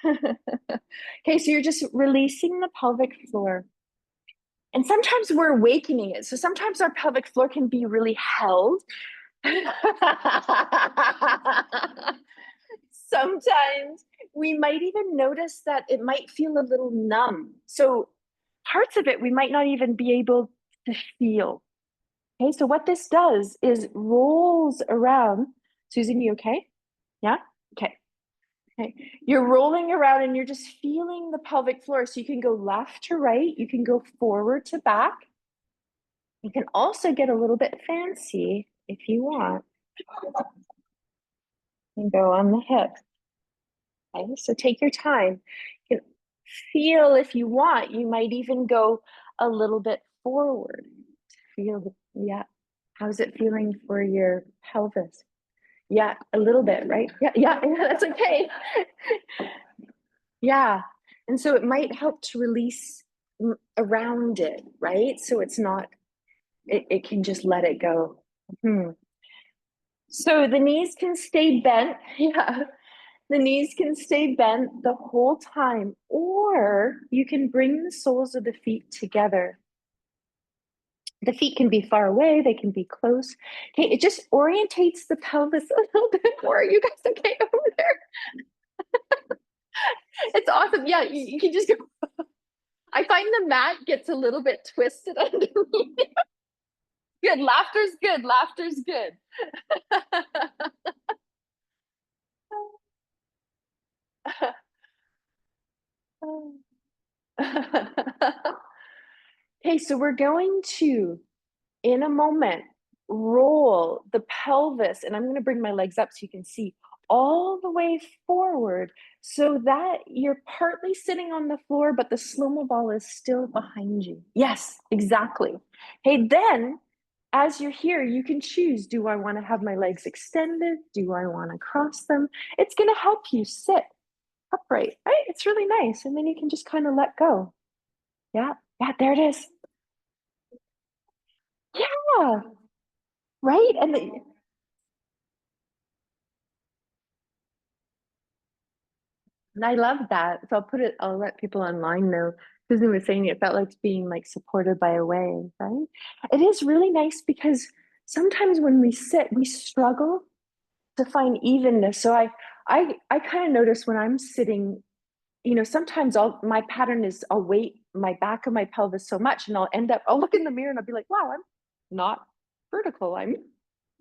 Okay, so you're just releasing the pelvic floor. And sometimes we're awakening it. So sometimes our pelvic floor can be really held. Sometimes we might even notice that it might feel a little numb. So parts of it we might not even be able to feel. Okay, so what this does is rolls around. Susan, you okay? Yeah? Okay. Okay. You're rolling around and you're just feeling the pelvic floor. So you can go left to right, you can go forward to back. You can also get a little bit fancy if you want. And go on the hip. Okay, so take your time. You can feel if you want, you might even go a little bit forward. Feel, yeah. How's it feeling for your pelvis? Yeah, a little bit, right? Yeah, that's okay. Yeah. And so it might help to release around it, right? So it's not, it can just let it go. So the knees can stay bent. Yeah. The knees can stay bent the whole time, or you can bring the soles of the feet together. The feet can be far away, they can be close. Okay, it just orientates the pelvis a little bit more. Are you guys okay over there? It's awesome. Yeah, you can just go. I find the mat gets a little bit twisted underneath. Good. Laughter's good. Laughter's good. Okay, so we're going to, in a moment, roll the pelvis, and I'm going to bring my legs up so you can see all the way forward so that you're partly sitting on the floor, but the slow-mo ball is still behind you. Yes, exactly. Hey, then as you're here, you can choose, do I want to have my legs extended? Do I want to cross them? It's going to help you sit upright, right? It's really nice. And then you can just kind of let go. Yeah, there it is. Yeah, right? And I love that. So I'll let people online know. Susan was saying it felt like being like supported by a wave, right? It is really nice because sometimes when we sit, we struggle to find evenness. So I kind of notice when I'm sitting, sometimes my pattern is I'll weight my back of my pelvis so much and I'll look in the mirror and I'll be like, wow, I'm not vertical. I'm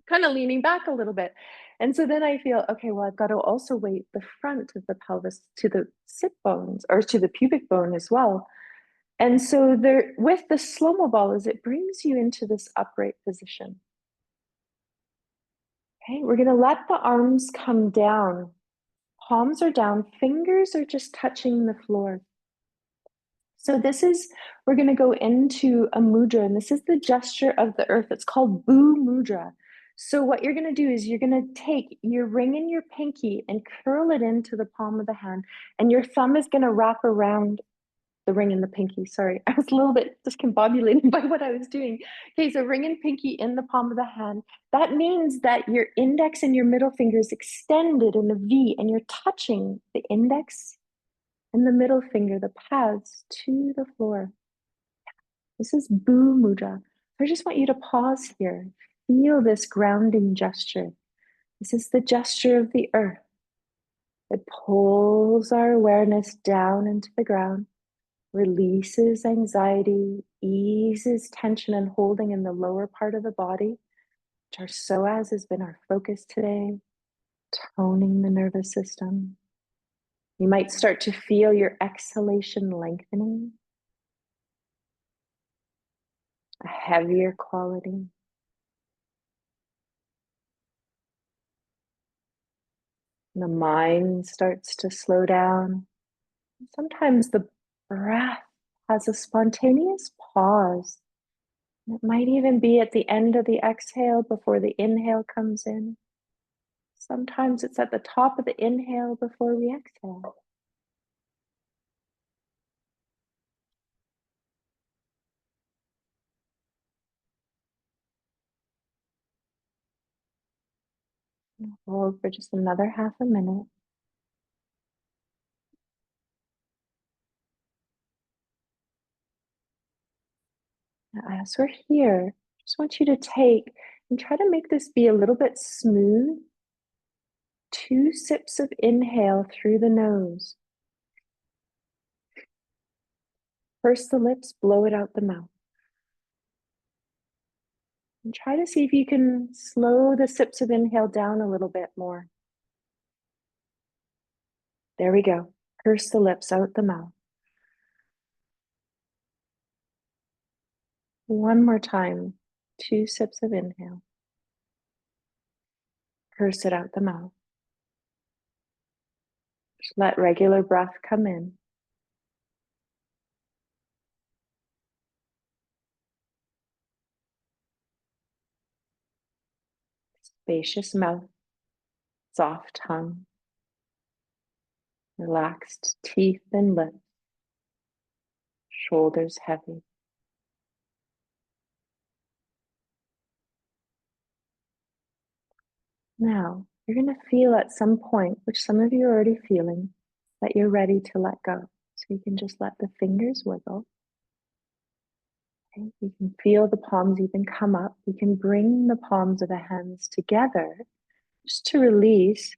kind of leaning back a little bit. And so then I feel, okay, well, I've got to also weight the front of the pelvis to the sit bones or to the pubic bone as well. And so there, with the slow-mo ball, is it brings you into this upright position. Okay, we're going to let the arms come down. Palms are down, fingers are just touching the floor. So this is, we're going to go into a mudra, and this is the gesture of the earth. It's called Bhu Mudra. So what you're going to do is you're going to take your ring and your pinky and curl it into the palm of the hand, and your thumb is going to wrap around the ring and the pinky. Sorry, I was a little bit discombobulated by what I was doing. Okay, so ring and pinky in the palm of the hand. That means that your index and your middle finger is extended in a V, and you're touching the index and the middle finger, the pads, to the floor. This is Bhu Mudra. I just want you to pause here. Feel this grounding gesture. This is the gesture of the earth. It pulls our awareness down into the ground, releases anxiety, eases tension and holding in the lower part of the body, which our psoas has been our focus today, toning the nervous system. You might start to feel your exhalation lengthening, a heavier quality. The mind starts to slow down. Sometimes the breath has a spontaneous pause. It might even be at the end of the exhale before the inhale comes in. Sometimes it's at the top of the inhale before we exhale. Hold for just another half a minute. Now, as we're here, I just want you to take and try to make this be a little bit smooth. 2 sips of inhale through the nose. Purse the lips, blow it out the mouth. And try to see if you can slow the sips of inhale down a little bit more. There we go. Purse the lips, out the mouth. One more time. 2 sips of inhale. Purse it out the mouth. Just let regular breath come in. Spacious mouth, soft tongue, relaxed teeth and lips, shoulders heavy. Now, you're going to feel at some point, which some of you are already feeling, that you're ready to let go. So you can just let the fingers wiggle. Okay? You can feel the palms even come up. You can bring the palms of the hands together just to release.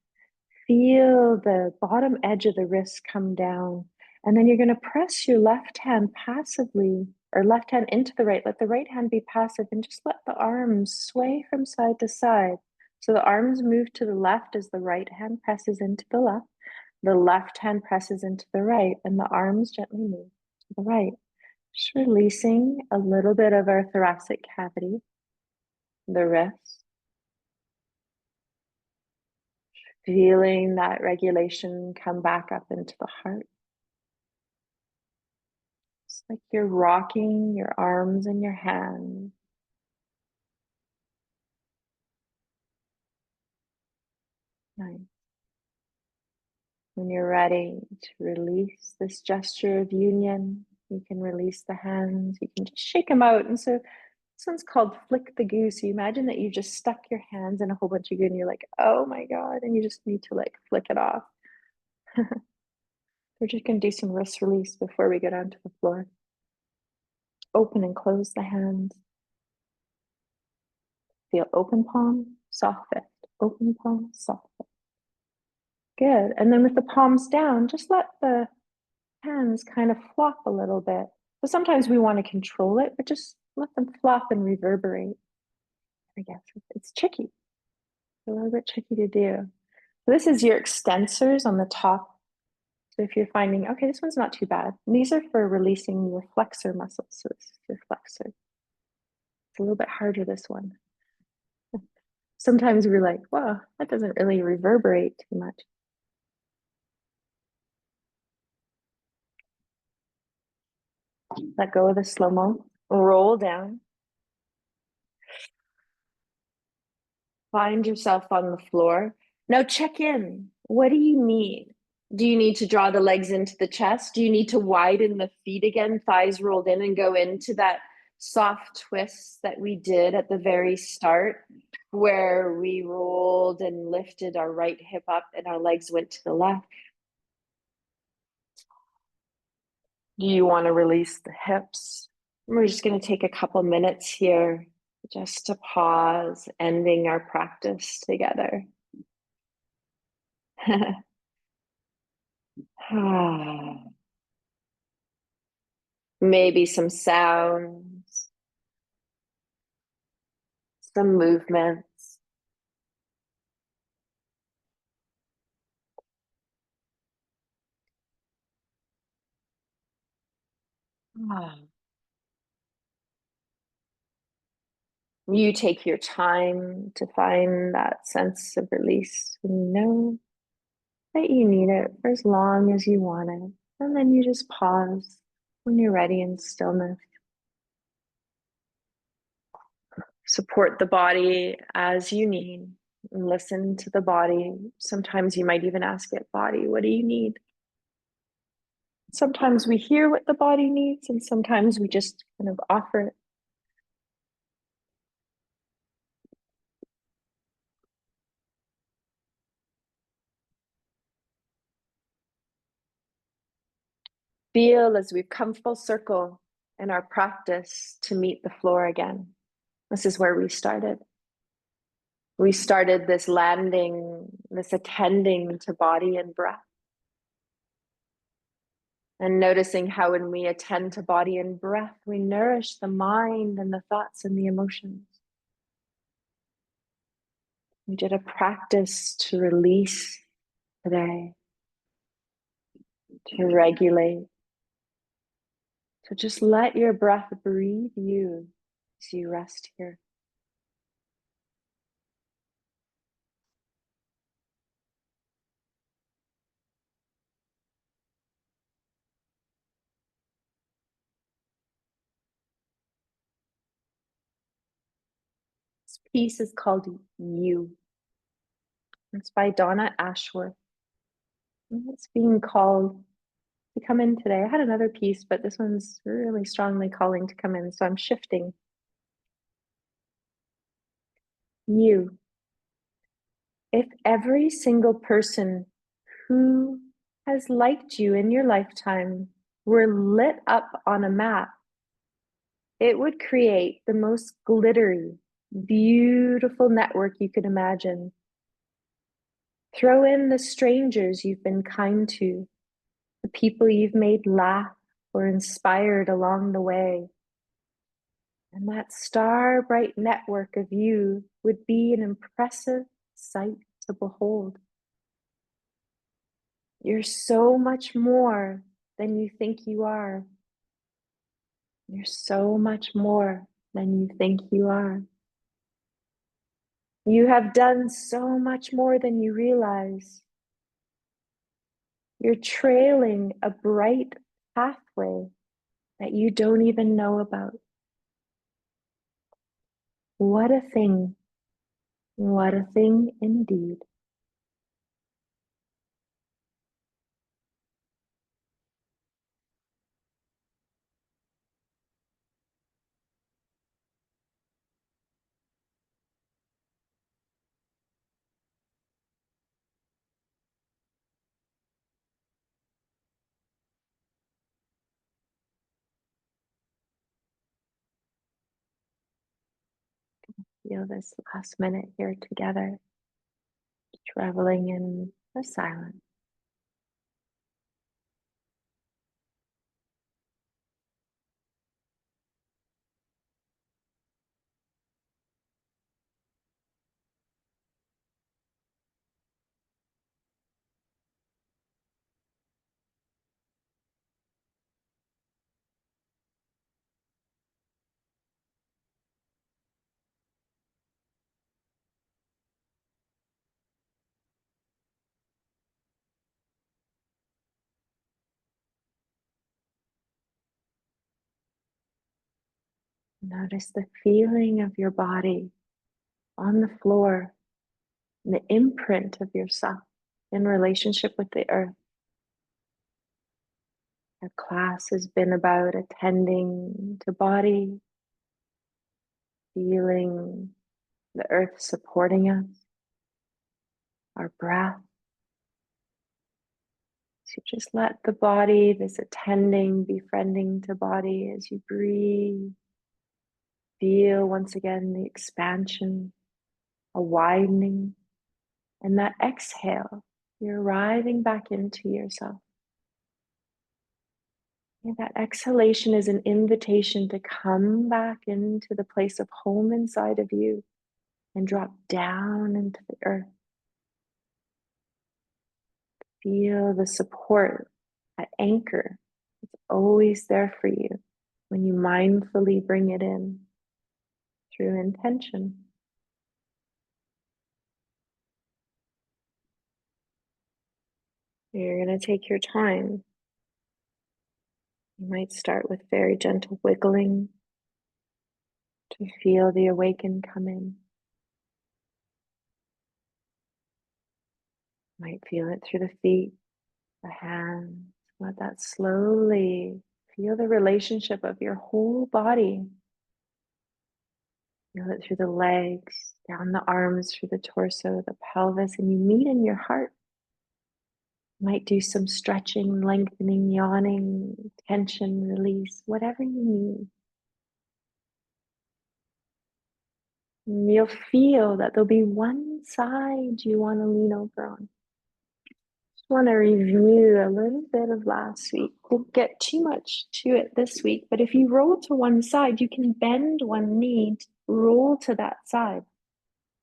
Feel the bottom edge of the wrist come down. And then you're going to press your left hand passively, or left hand into the right. Let the right hand be passive and just let the arms sway from side to side. So the arms move to the left as the right hand presses into the left. The left hand presses into the right, and the arms gently move to the right. Just releasing a little bit of our thoracic cavity, the wrist. Feeling that regulation come back up into the heart. It's like you're rocking your arms and your hands. Nice. When you're ready to release this gesture of union, you can release the hands. You can just shake them out. And so this one's called flick the goo. So you imagine that you just stuck your hands in a whole bunch of goo and you're like, oh my God. And you just need to like flick it off. We're just going to do some wrist release before we go down to the floor. Open and close the hands. Feel open palm, soft fist. Open palm, soft fist. Good. And then with the palms down, just let the hands kind of flop a little bit. So sometimes we want to control it, but just let them flop and reverberate. I guess it's tricky. a little bit tricky to do. So this is your extensors on the top. So if you're finding, okay, this one's not too bad. And these are for releasing your flexor muscles. So this is your flexor. It's a little bit harder, this one. Sometimes we're like, wow, that doesn't really reverberate too much. Let go of the slow-mo. Roll down. Find yourself on the floor. Now check in. What do you need? Do you need to draw the legs into the chest? Do you need to widen the feet again, thighs rolled in, and go into that soft twist that we did at the very start, where we rolled and lifted our right hip up and our legs went to the left? Do you want to release the hips? We're just going to take a couple minutes here just to pause, ending our practice together. Maybe some sounds, some movements. You take your time to find that sense of release when you know that you need it for as long as you want it. And then you just pause when you're ready in stillness. Support the body as you need and listen to the body. Sometimes you might even ask it, body, what do you need? Sometimes we hear what the body needs, and sometimes we just kind of offer it. Feel as we've come full circle in our practice to meet the floor again. This is where we started. We started this landing, this attending to body and breath. And noticing how when we attend to body and breath, we nourish the mind and the thoughts and the emotions. We did a practice to release today, to regulate. So just let your breath breathe you as you rest here. This piece is called You. It's by Donna Ashworth. And it's being called to come in today. I had another piece, but this one's really strongly calling to come in, so I'm shifting. You. If every single person who has liked you in your lifetime were lit up on a map, it would create the most glittery, beautiful network you could imagine. Throw in the strangers you've been kind to, the people you've made laugh or inspired along the way. And that star bright network of you would be an impressive sight to behold. You're so much more than you think you are. You're so much more than you think you are. You have done so much more than you realize. You're trailing a bright pathway that you don't even know about. What a thing. What a thing indeed. Feel this last minute here together, traveling in the silence. Notice the feeling of your body on the floor, and the imprint of yourself in relationship with the earth. Our class has been about attending to body, feeling the earth supporting us, our breath. So just let the body, this attending, befriending to body as you breathe. Feel once again the expansion, a widening, and that exhale, you're arriving back into yourself. And that exhalation is an invitation to come back into the place of home inside of you and drop down into the earth. Feel the support, that anchor. It's always there for you when you mindfully bring it in through intention. You're going to take your time. You might start with very gentle wiggling to feel the awaken come in. Might feel it through the feet, the hands. Let that slowly feel the relationship of your whole body. Feel it through the legs, down the arms, through the torso, the pelvis, and you meet in your heart. Might do some stretching, lengthening, yawning, tension, release, whatever you need. And you'll feel that there'll be one side you want to lean over on. Just want to review a little bit of last week. Won't get too much to it this week, but if you roll to one side, you can bend one knee, roll to that side.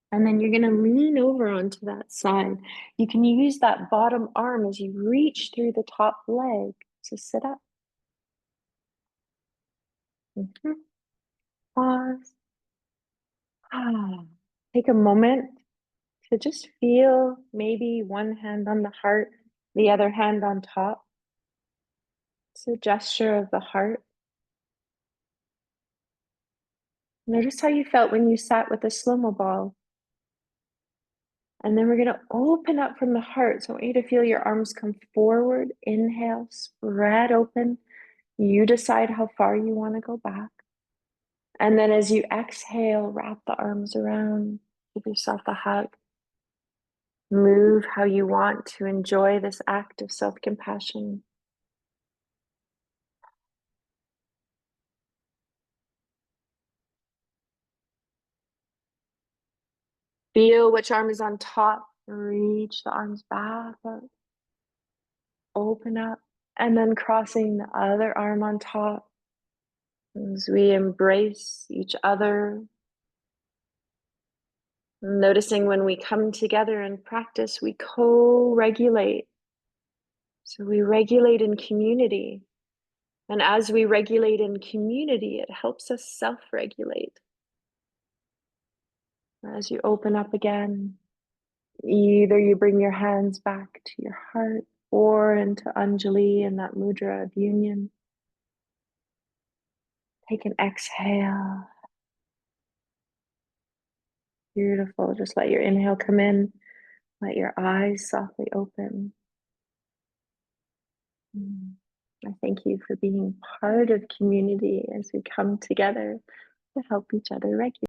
And then you're going to lean over onto that side. You can use that bottom arm as you reach through the top leg to sit up. Pause. Take a moment to just feel maybe one hand on the heart, the other hand on top. It's a gesture of the heart. Notice how you felt when you sat with the slow-mo ball. And then we're going to open up from the heart. So I want you to feel your arms come forward. Inhale, spread open. You decide how far you want to go back. And then as you exhale, wrap the arms around. Give yourself a hug. Move how you want to enjoy this act of self-compassion. Feel which arm is on top. Reach the arms back up. Open up. And then crossing the other arm on top. As we embrace each other. Noticing when we come together and practice, we co-regulate. So we regulate in community. And as we regulate in community, it helps us self-regulate. As you open up again, either you bring your hands back to your heart or into Anjali in that mudra of union. Take an exhale. Beautiful. Just let your inhale come in. Let your eyes softly open. I thank you for being part of community as we come together to help each other regulate.